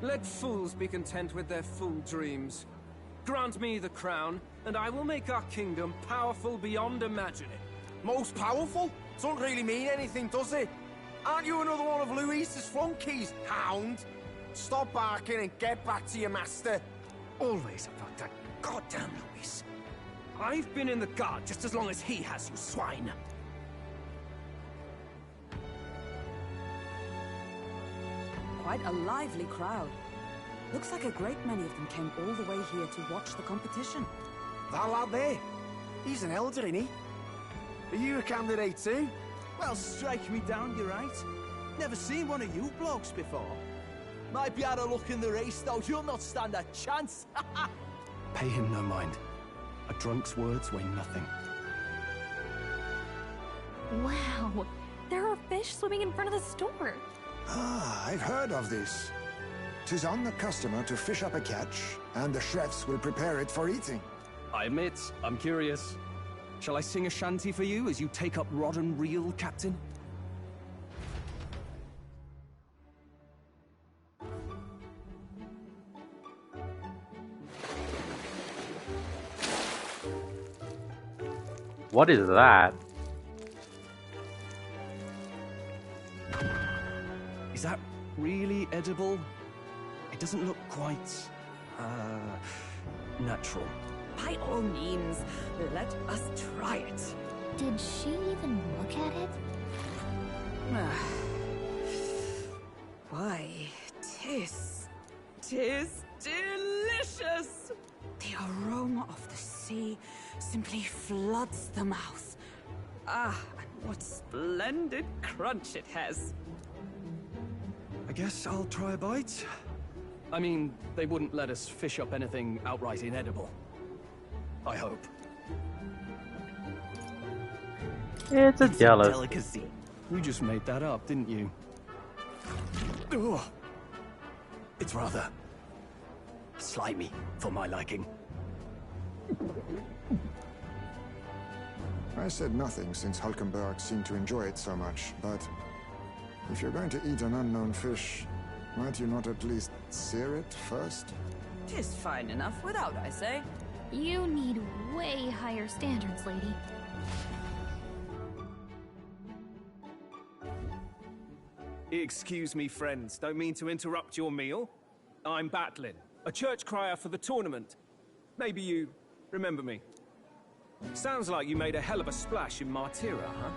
Let fools be content with their fool dreams. Grant me the crown, and I will make our kingdom powerful beyond imagining. Most powerful? Doesn't really mean anything, does it? Aren't you another one of Luis's flunkies, hound? Stop barking and get back to your master. Always about that goddamn Luis. I've been in the guard just as long as he has, you swine. Quite a lively crowd. Looks like a great many of them came all the way here to watch the competition. That lad there, he's an elder, isn't he? Are you a candidate too? Well, strike me down, you're right. Never seen one of you blokes before. Might be out of luck in the race, though. You'll not stand a chance. Pay him no mind. A drunk's words weigh nothing. Wow, there are fish swimming in front of the store. Ah, I've heard of this. 'Tis on the customer to fish up a catch, and the chefs will prepare it for eating. I admit, I'm curious. Shall I sing a shanty for you as you take up rod and reel, Captain? What is that? Is that really edible? It doesn't look quite, natural. By all means, let us try it. Did she even look at it? Why, tis delicious! The aroma of the sea simply floods the mouth. Ah, and what splendid crunch it has. I guess I'll try a bite. I mean, they wouldn't let us fish up anything outright inedible. I hope. It's a jealous delicacy. You just made that up, didn't you? Ugh. It's rather slimy for my liking. I said nothing since Hulkenberg seemed to enjoy it so much, but if you're going to eat an unknown fish, might you not at least sear it first? 'Tis fine enough without, I say. You need way higher standards, lady. Excuse me, friends. Don't mean to interrupt your meal. I'm Batlin, a church crier for the tournament. Maybe you remember me. Sounds like you made a hell of a splash in Martira, huh?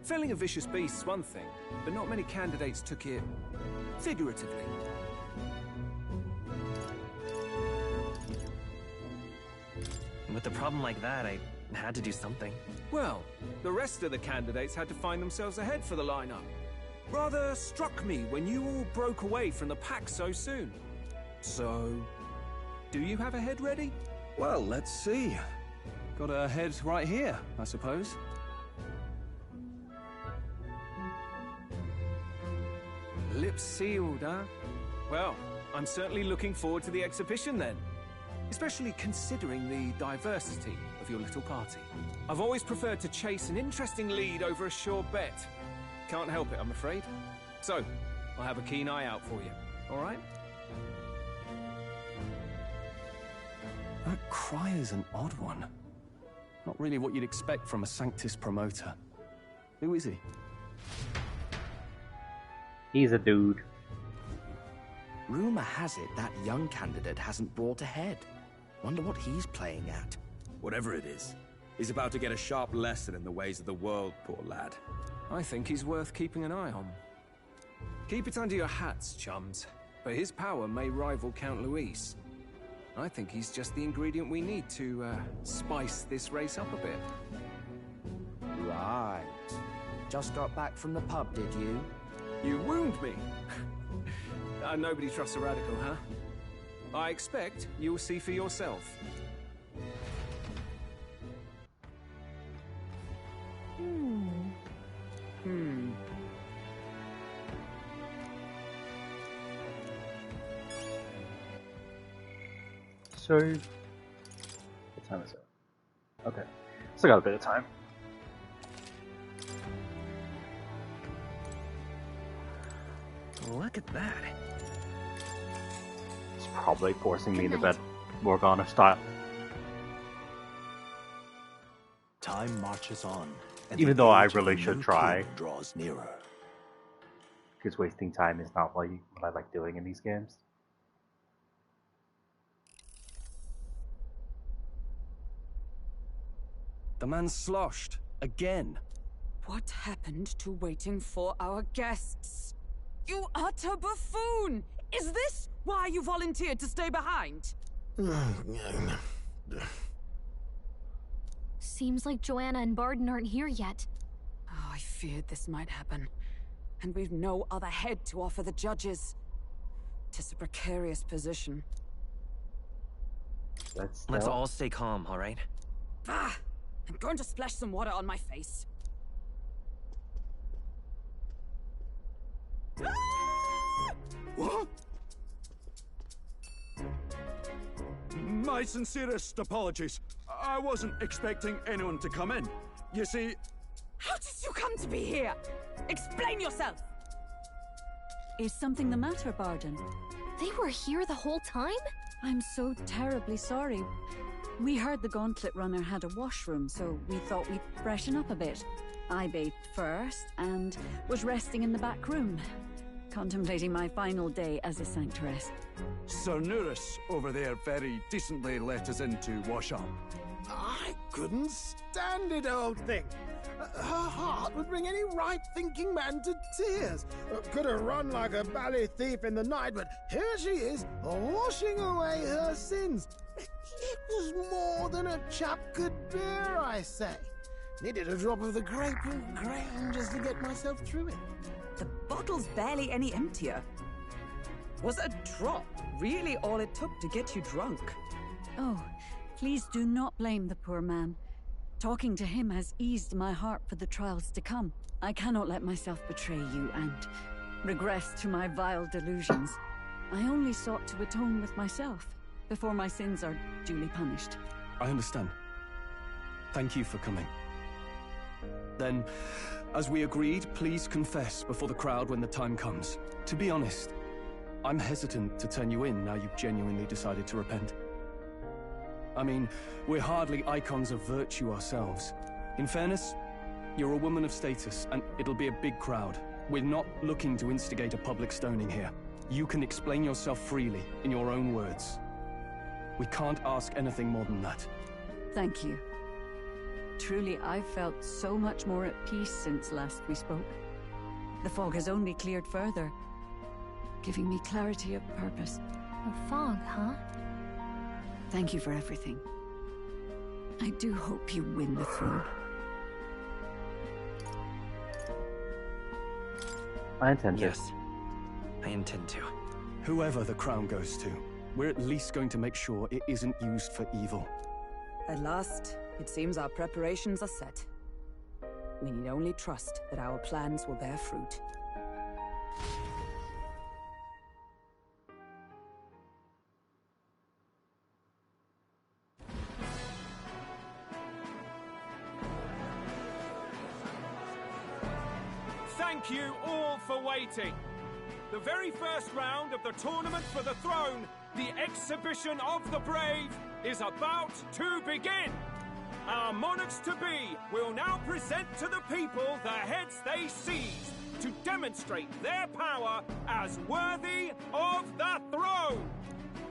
Felling a vicious beast's one thing, but not many candidates took it figuratively. With a problem like that, I had to do something. Well, the rest of the candidates had to find themselves a head for the lineup. Rather struck me when you all broke away from the pack so soon. So, do you have a head ready? Well, let's see. Got a head right here, I suppose. Lips sealed, huh? Well, I'm certainly looking forward to the exhibition then. Especially considering the diversity of your little party. I've always preferred to chase an interesting lead over a sure bet. Can't help it, I'm afraid. So, I'll have a keen eye out for you, alright? That crier's an odd one. Not really what you'd expect from a Sanctus promoter. Who is he? He's a dude. Rumor has it that young candidate hasn't brought a head. Wonder what he's playing at. Whatever it is, he's about to get a sharp lesson in the ways of the world, poor lad. I think he's worth keeping an eye on. Keep it under your hats, chums. But his power may rival Count Luis. I think he's just the ingredient we need to, spice this race up a bit. Right. Just got back from the pub, did you? You wound me! Nobody trusts a radical, huh? I expect you'll see for yourself. So, what time is it? Okay, still got a bit of time. Look at that. It's probably forcing me to bet Morgana style. Time marches on, and even the though I age of really the should new try. king draws nearer. because wasting time is not what I like doing in these games. The man's sloshed. Again. What happened to waiting for our guests? You utter buffoon! Is this why you volunteered to stay behind? Seems like Joanna and Barden aren't here yet. Oh, I feared this might happen. And we've no other head to offer the judges. 'Tis a precarious position. Let's all stay calm, all right? Ah! I'm going to splash some water on my face. What? My sincerest apologies. I wasn't expecting anyone to come in. You see... How did you come to be here? Explain yourself! Is something the matter, Barden? They were here the whole time? I'm so terribly sorry. We heard the Gauntlet Runner had a washroom, so we thought we'd freshen up a bit. I bathed first and was resting in the back room, contemplating my final day as a sanctuaress. Sir Nuris over there very decently let us in to wash up. I couldn't stand it, old thing. Her heart would bring any right-thinking man to tears. Could have run like a bally thief in the night, but here she is, washing away her sins. It was more than a chap could bear, I say. Needed a drop of the grape and grain just to get myself through it. The bottle's barely any emptier. Was a drop really all it took to get you drunk? Oh, please do not blame the poor man. Talking to him has eased my heart for the trials to come. I cannot let myself betray you and regress to my vile delusions. I only sought to atone with myself before my sins are duly punished. I understand. Thank you for coming. Then, as we agreed, please confess before the crowd when the time comes. To be honest, I'm hesitant to turn you in now you've genuinely decided to repent. I mean, we're hardly icons of virtue ourselves. In fairness, you're a woman of status, and it'll be a big crowd. We're not looking to instigate a public stoning here. You can explain yourself freely, in your own words. We can't ask anything more than that. Thank you. Truly, I've felt so much more at peace since last we spoke. The fog has only cleared further, giving me clarity of purpose. The fog, huh? Thank you for everything. I do hope you win the throne. I intend to. Yes, I intend to. Whoever the crown goes to, we're at least going to make sure it isn't used for evil. At last, it seems our preparations are set. We need only trust that our plans will bear fruit. Thank you all for waiting. The very first round of the Tournament for the Throne, the Exhibition of the Brave, is about to begin. Our monarchs-to-be will now present to the people the heads they seized to demonstrate their power as worthy of the throne.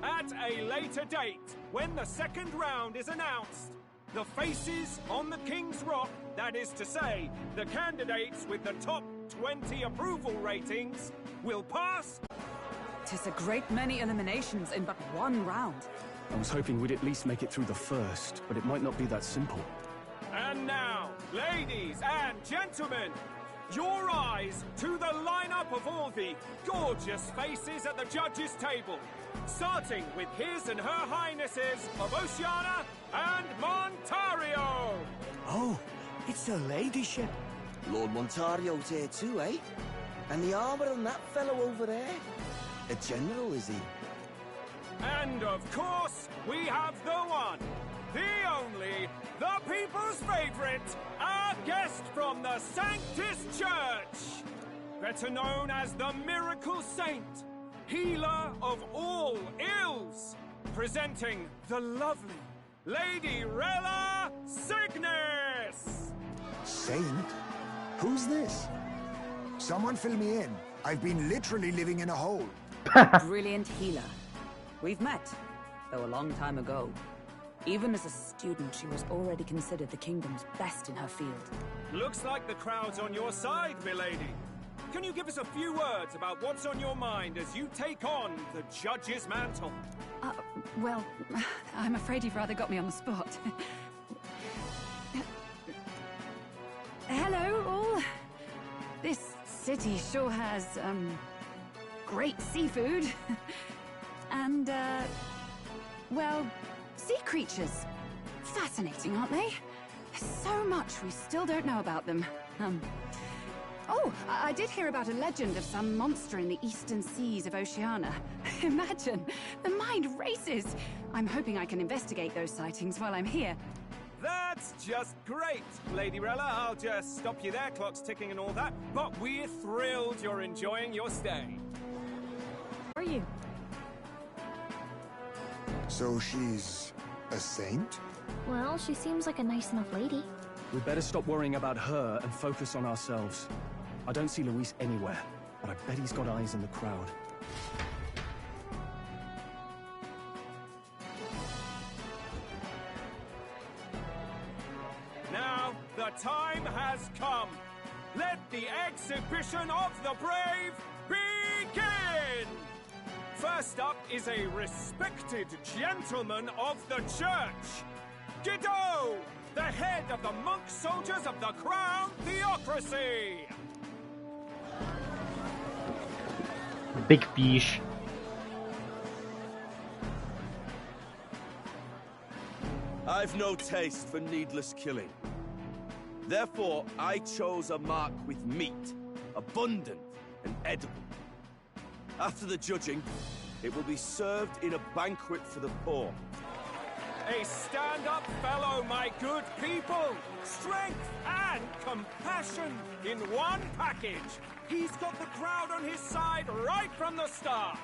At a later date, when the second round is announced, the faces on the King's Rock, that is to say, the candidates with the top 20 approval ratings, will pass. 'Tis a great many eliminations in but one round. I was hoping we'd at least make it through the first, but it might not be that simple. And now, ladies and gentlemen, your eyes to the lineup of all the gorgeous faces at the judges' table, starting with His and Her Highnesses of Oceania and Montario. Oh, it's her ladyship. Lord Montario's here too, eh? And the armor on that fellow over there? A general, is he? And of course, we have the one, the only, the people's favorite, our guest from the Sanctus Church, better known as the Miracle Saint, healer of all ills, presenting the lovely Lady Rella Cygnus. Saint? Who's this? Someone fill me in. I've been literally living in a hole. Brilliant healer. We've met, though a long time ago. Even as a student, she was already considered the kingdom's best in her field. Looks like the crowd's on your side, milady. Can you give us a few words about what's on your mind as you take on the judge's mantle? Well, I'm afraid you've rather got me on the spot. Hello, all. This city sure has, great seafood. And, well, sea creatures. Fascinating, aren't they? There's so much we still don't know about them. Oh, I did hear about a legend of some monster in the eastern seas of Oceania. Imagine, the mind races. I'm hoping I can investigate those sightings while I'm here. That's just great, Lady Rella. I'll just stop you there, clock's ticking and all that. But we're thrilled you're enjoying your stay. Who are you? So she's a saint? Well, she seems like a nice enough lady. We'd better stop worrying about her and focus on ourselves. I don't see Luis anywhere, but I bet he's got eyes in the crowd. Now, the time has come. Let the exhibition of the brave begin! First up is a respected gentleman of the church, Guido, the head of the monk soldiers of the Crown Theocracy! Big fish. I've no taste for needless killing. Therefore, I chose a mark with meat, abundant and edible. After the judging, it will be served in a banquet for the poor. A stand-up fellow, my good people! Strength and compassion in one package! He's got the crowd on his side right from the start!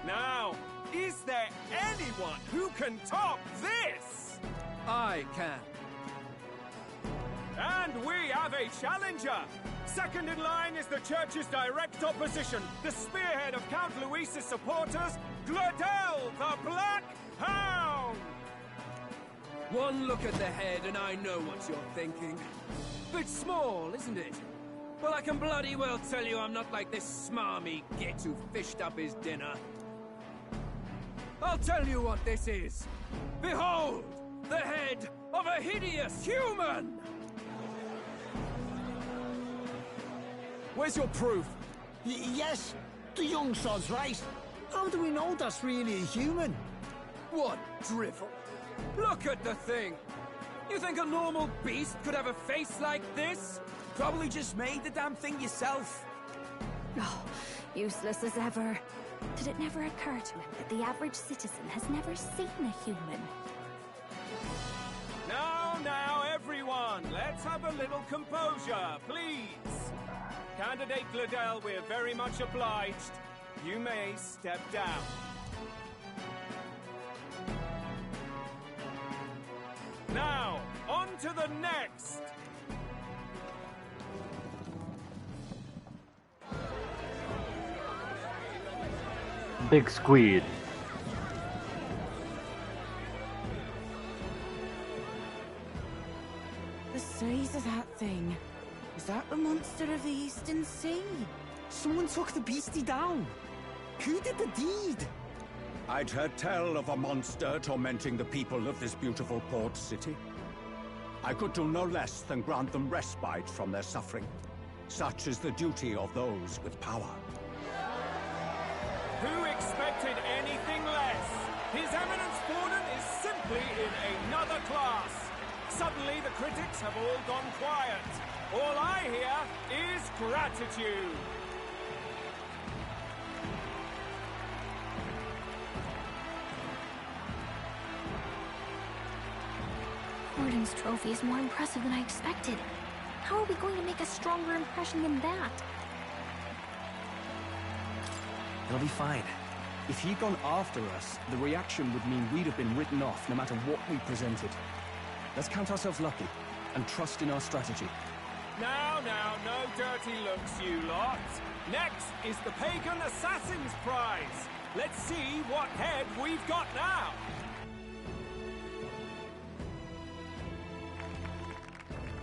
Now, is there anyone who can top this? I can. And we have a challenger! Second in line is the church's direct opposition, the spearhead of Count Luis's supporters, Gladel the Black Hound! One look at the head and I know what you're thinking. Bit small, isn't it? Well, I can bloody well tell you I'm not like this smarmy git who fished up his dinner. I'll tell you what this is. Behold, the head of a hideous human! Where's your proof? Yes, the young sod's right. How do we know that's really a human? What drivel? Look at the thing! You think a normal beast could have a face like this? Probably just made the damn thing yourself. Oh, useless as ever. Did it never occur to him that the average citizen has never seen a human? Now, everyone, let's have a little composure, please. Candidate Gladel, we're very much obliged. You may step down. Now, on to the next! Big squid. The size of that thing. Is that the monster of the Eastern Sea? Someone took the beastie down. Who did the deed? I'd heard tell of a monster tormenting the people of this beautiful port city. I could do no less than grant them respite from their suffering. Such is the duty of those with power. Who expected anything less? His Eminence Borden is simply in another class. Suddenly the critics have all gone quiet. All I hear is gratitude. Borden's trophy is more impressive than I expected. How are we going to make a stronger impression than that? It'll be fine. If he'd gone after us, the reaction would mean we'd have been written off no matter what we presented. Let's count ourselves lucky and trust in our strategy. Now, no dirty looks, you lot. Next is the Pagan Assassin's Prize. Let's see what head we've got now.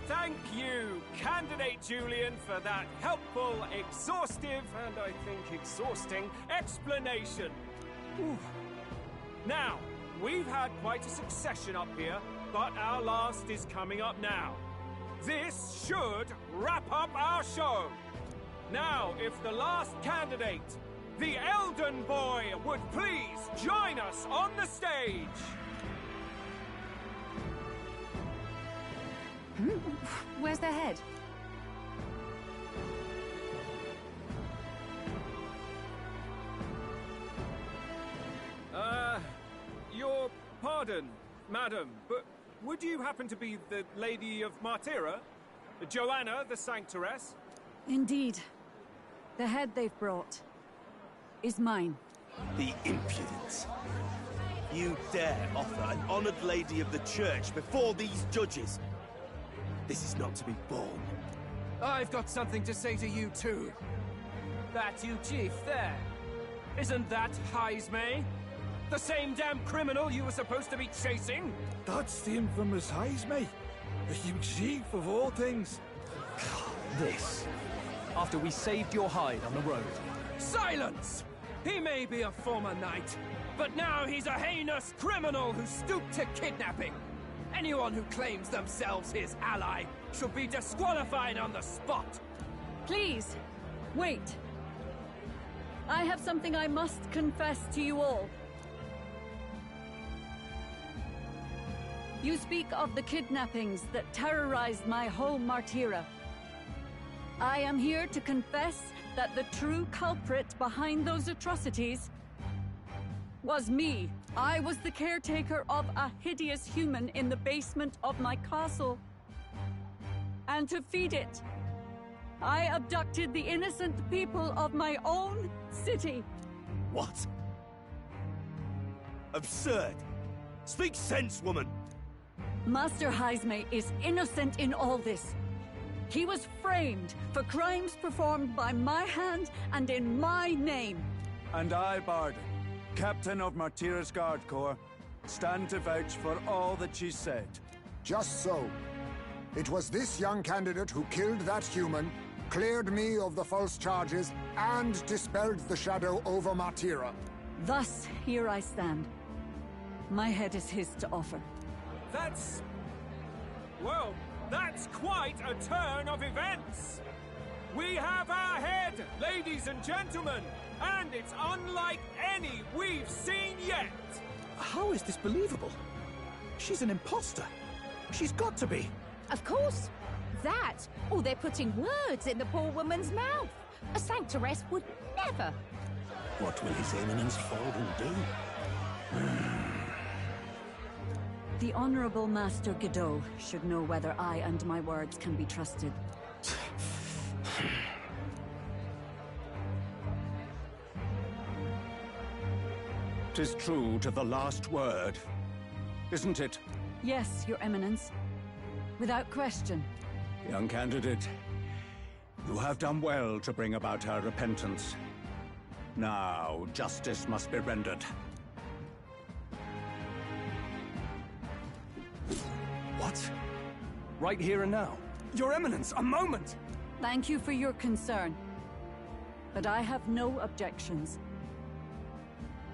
Thank you, Candidate Julian, for that helpful, exhaustive, and I think exhausting explanation. Ooh. Now, we've had quite a succession up here, but our last is coming up now. This should wrap up our show. Now, if the last candidate, the Elden Boy, would please join us on the stage. Where's their head? Your pardon, madam, but would you happen to be the Lady of Martira? Joanna the Sanctoress? Indeed. The head they've brought is mine. The impudence. You dare offer an honored lady of the church before these judges? This is not to be borne. I've got something to say to you too. That you, Chief, there. Isn't that Heismay? The same damn criminal you were supposed to be chasing? That's the infamous Heismay. The huge chief of all things. This. After we saved your hide on the road. Silence! He may be a former knight, but now he's a heinous criminal who stooped to kidnapping. Anyone who claims themselves his ally should be disqualified on the spot. Please, wait. I have something I must confess to you all. You speak of the kidnappings that terrorized my home, Martira. I am here to confess that the true culprit behind those atrocities was me. I was the caretaker of a hideous human in the basement of my castle. And to feed it, I abducted the innocent people of my own city. What? Absurd. Speak sense, woman. Master Heismay is innocent in all this. He was framed for crimes performed by my hand and in my name. And I, Barden, Captain of Martira's Guard Corps, stand to vouch for all that she said. Just so. It was this young candidate who killed that human, cleared me of the false charges, and dispelled the shadow over Martira. Thus, here I stand. My head is his to offer. Well, that's quite a turn of events. We have our head, ladies and gentlemen, and it's unlike any we've seen yet. How is this believable? She's an imposter. She's got to be. Of course. That, or they're putting words in the poor woman's mouth. A sanctoress would never. What will His Eminence Falden do? The Honorable Master Godot should know whether I and my words can be trusted. 'Tis true to the last word, isn't it? Yes, Your Eminence. Without question. Young candidate, you have done well to bring about her repentance. Now, justice must be rendered. What? Right here and now? Your Eminence, a moment! Thank you for your concern. But I have no objections.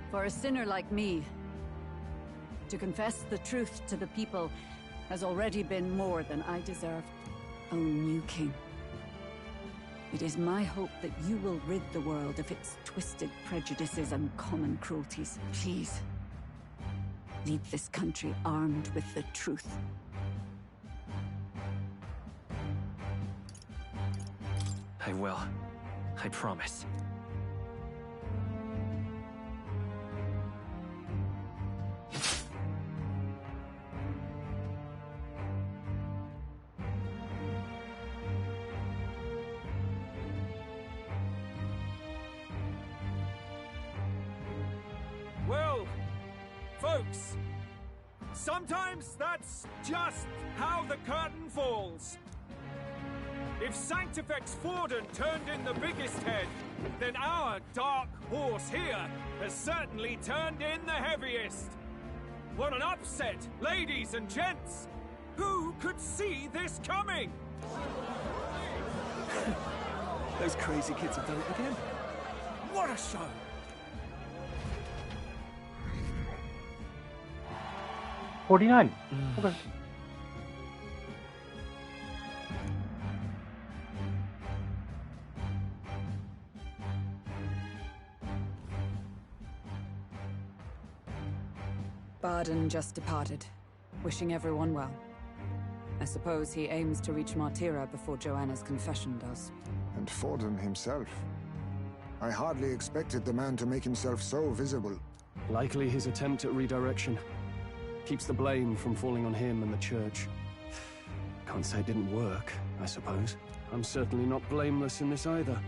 For a sinner like me, to confess the truth to the people has already been more than I deserve. O new king, it is my hope that you will rid the world of its twisted prejudices and common cruelties. Please, lead this country armed with the truth. I will. I promise. Well, folks, sometimes that's just how the curtain falls. If Sanctifex Forden turned in the biggest head, then our dark horse here has certainly turned in the heaviest. What an upset, ladies and gents! Who could see this coming? Those crazy kids have done it again. What a show! $49. Okay. Barden just departed, wishing everyone well. I suppose he aims to reach Martira before Joanna's confession does. And Forden himself. I hardly expected the man to make himself so visible. Likely his attempt at redirection. Keeps the blame from falling on him and the church. Can't say it didn't work, I suppose. I'm certainly not blameless in this either.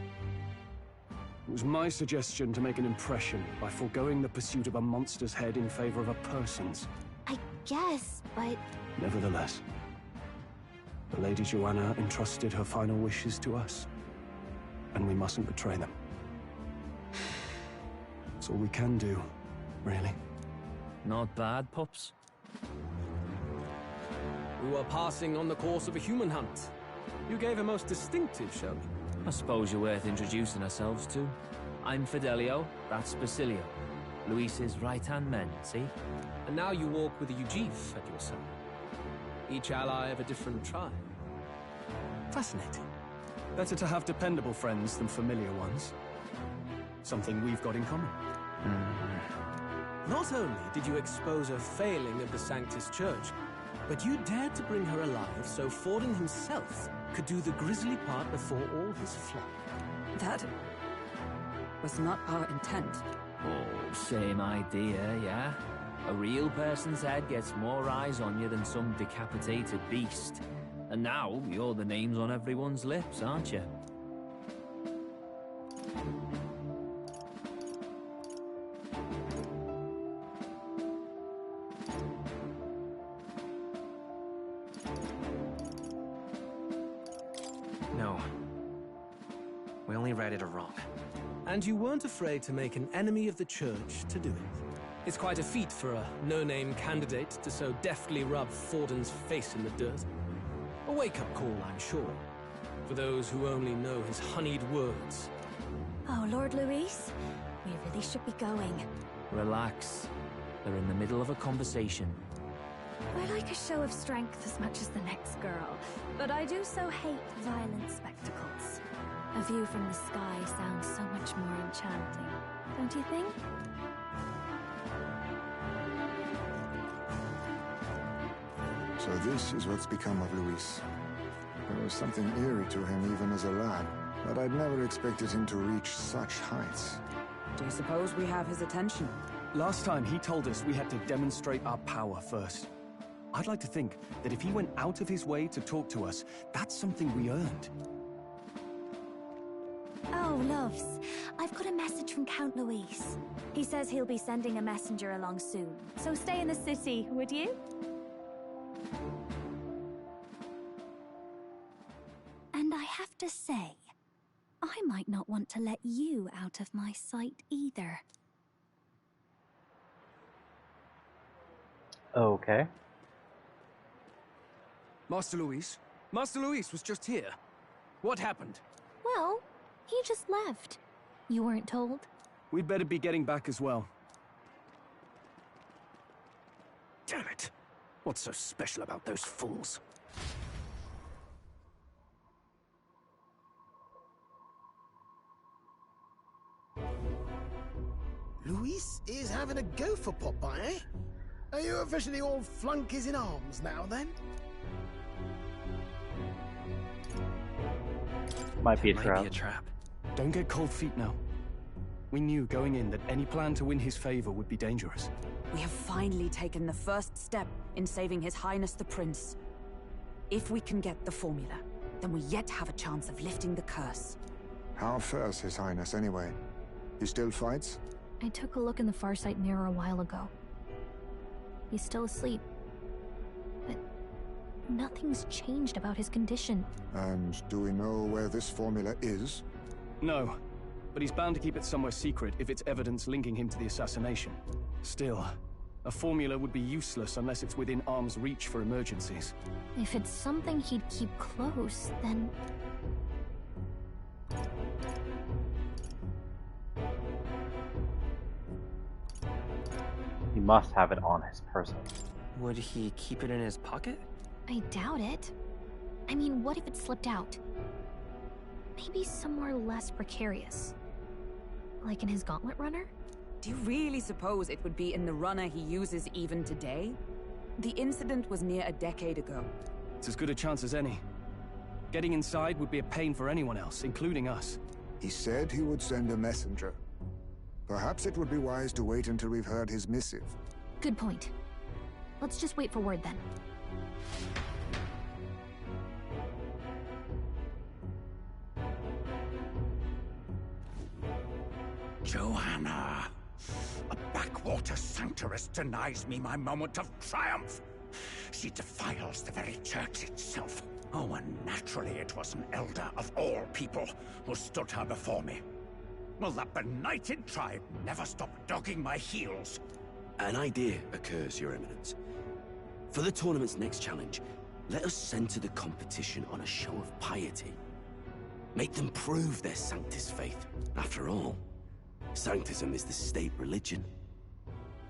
It was my suggestion to make an impression by foregoing the pursuit of a monster's head in favor of a person's. I guess, but... Nevertheless, the Lady Joanna entrusted her final wishes to us, and we mustn't betray them. That's all we can do, really. Not bad, pups. We were passing on the course of a human hunt. You gave a most distinctive show. I suppose you're worth introducing ourselves to. I'm Fidelio, that's Basilio. Luis's right-hand men, see? And now you walk with a Ujif at your side. Each ally of a different tribe. Fascinating. Better to have dependable friends than familiar ones. Something we've got in common. Not only did you expose a failing of the Sanctus Church, but you dared to bring her alive so Forden himself could do the grisly part before all his flock. That was not our intent. Oh, same idea, yeah? A real person's head gets more eyes on you than some decapitated beast. And now, you're the names on everyone's lips, aren't you? No. We only read it wrong. And you weren't afraid to make an enemy of the church to do it. It's quite a feat for a no-name candidate to so deftly rub Forden's face in the dirt. A wake-up call, I'm sure, for those who only know his honeyed words. Oh, Lord Luis, we really should be going. Relax. They're in the middle of a conversation. I like a show of strength as much as the next girl, but I do so hate violent spectacles. A view from the sky sounds so much more enchanting, don't you think? So this is what's become of Luis. There was something eerie to him even as a lad, but I'd never expected him to reach such heights. Do you suppose we have his attention? Last time he told us we had to demonstrate our power first. I'd like to think that if he went out of his way to talk to us, that's something we earned. Oh, loves, I've got a message from Count Luis. He says he'll be sending a messenger along soon, so stay in the city, would you? And I have to say, I might not want to let you out of my sight either. Okay. Master Luis? Master Luis was just here. What happened? Well, he just left. You weren't told? We'd better be getting back as well. Damn it! What's so special about those fools? Luis is having a go for Popeye, eh? Are you officially all flunkies in arms now, then? Might be a trap. Don't get cold feet now. We knew going in that any plan to win his favor would be dangerous. We have finally taken the first step in saving His Highness the Prince. If we can get the formula, then we yet have a chance of lifting the curse. How fares His Highness, anyway? He still fights? I took a look in the Farsight mirror a while ago. He's still asleep. But nothing's changed about his condition. And do we know where this formula is? No, but he's bound to keep it somewhere secret if it's evidence linking him to the assassination. Still, a formula would be useless unless it's within arm's reach for emergencies. If it's something he'd keep close, then... He must have it on his person. Would he keep it in his pocket? I doubt it. I mean, what if it slipped out? Maybe somewhere less precarious. Like in his gauntlet runner? Do you really suppose it would be in the runner he uses even today? The incident was near a decade ago. It's as good a chance as any. Getting inside would be a pain for anyone else, including us. He said he would send a messenger. Perhaps it would be wise to wait until we've heard his missive. Good point. Let's just wait for word then. Johanna! A backwater sanctuarist denies me my moment of triumph! She defiles the very church itself. Oh, and naturally it was an elder of all people who stood her before me. Will that benighted tribe never stop dogging my heels? An idea occurs, Your Eminence. For the tournament's next challenge, let us center the competition on a show of piety. Make them prove their Sanctus faith. After all, Sanctism is the state religion.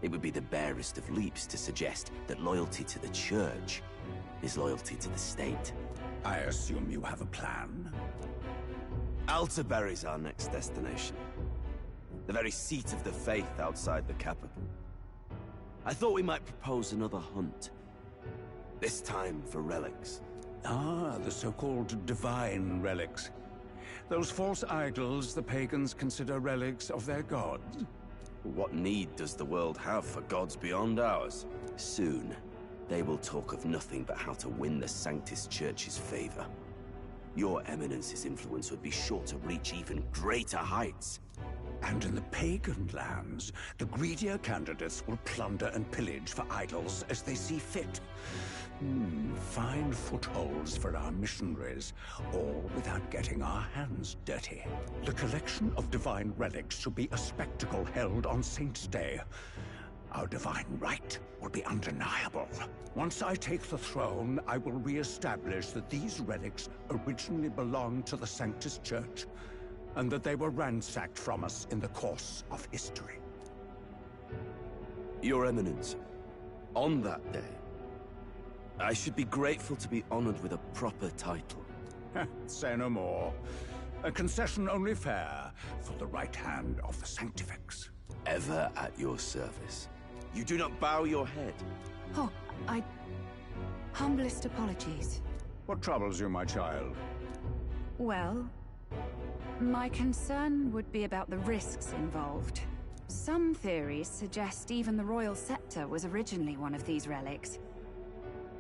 It would be the barest of leaps to suggest that loyalty to the church is loyalty to the state. I assume you have a plan? Altaberry's our next destination. The very seat of the faith outside the capital. I thought we might propose another hunt. This time for relics. Ah, the so-called divine relics. Those false idols the pagans consider relics of their gods. What need does the world have for gods beyond ours? Soon, they will talk of nothing but how to win the Sanctus Church's favor. Your Eminence's influence would be sure to reach even greater heights. And in the pagan lands, the greedier candidates will plunder and pillage for idols as they see fit. Fine footholds for our missionaries, all without getting our hands dirty. The collection of divine relics should be a spectacle held on Saint's Day. Our divine right will be undeniable. Once I take the throne, I will re-establish that these relics originally belonged to the Sanctus Church, and that they were ransacked from us in the course of history. Your Eminence, on that day, I should be grateful to be honored with a proper title. Say no more. A concession only fair for the right hand of the Sanctifex. Ever at your service. You do not bow your head. Oh, humblest apologies. What troubles you, my child? Well, my concern would be about the risks involved. Some theories suggest even the royal scepter was originally one of these relics.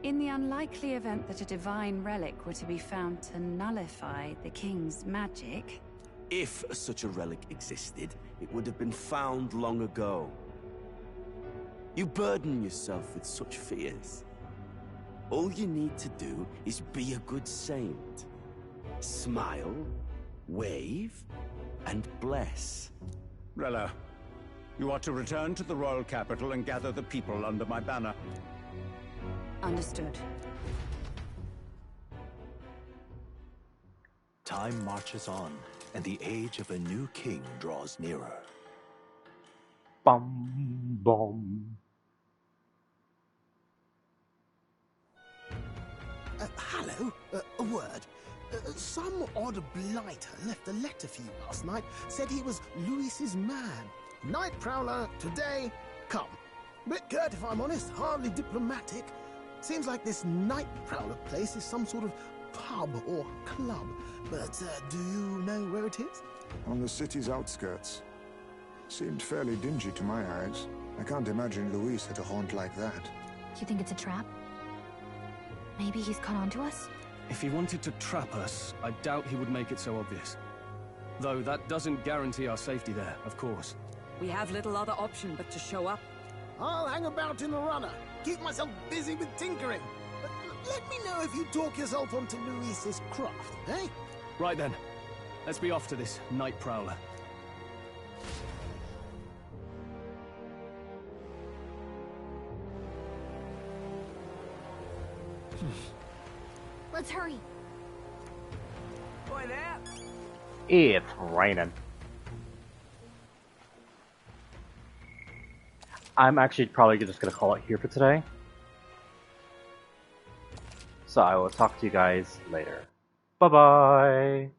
In the unlikely event that a divine relic were to be found to nullify the king's magic... If such a relic existed, it would have been found long ago. You burden yourself with such fears. All you need to do is be a good saint. Smile, wave, and bless. Rella, you are to return to the royal capital and gather the people under my banner. Understood. Time marches on, and the age of a new king draws nearer. Bum, bum. Hello, a word. Some odd blighter left a letter for you last night. Said he was Louis's man. Night Prowler, today, come. Bit curt if I'm honest, hardly diplomatic. Seems like this Night Prowler place is some sort of pub or club. But do you know where it is? On the city's outskirts. Seemed fairly dingy to my eyes. I can't imagine Louis at a haunt like that. You think it's a trap? Maybe he's caught on to us? If he wanted to trap us, I doubt he would make it so obvious. Though that doesn't guarantee our safety there, of course. We have little other option but to show up. I'll hang about in the runner. Keep myself busy with tinkering. let me know if you talk yourself onto Luis's craft, eh? Right then. Let's be off to this night prowler. Let's hurry. Boy there. It's raining. I'm actually probably just gonna call it here for today. So I will talk to you guys later. Bye bye.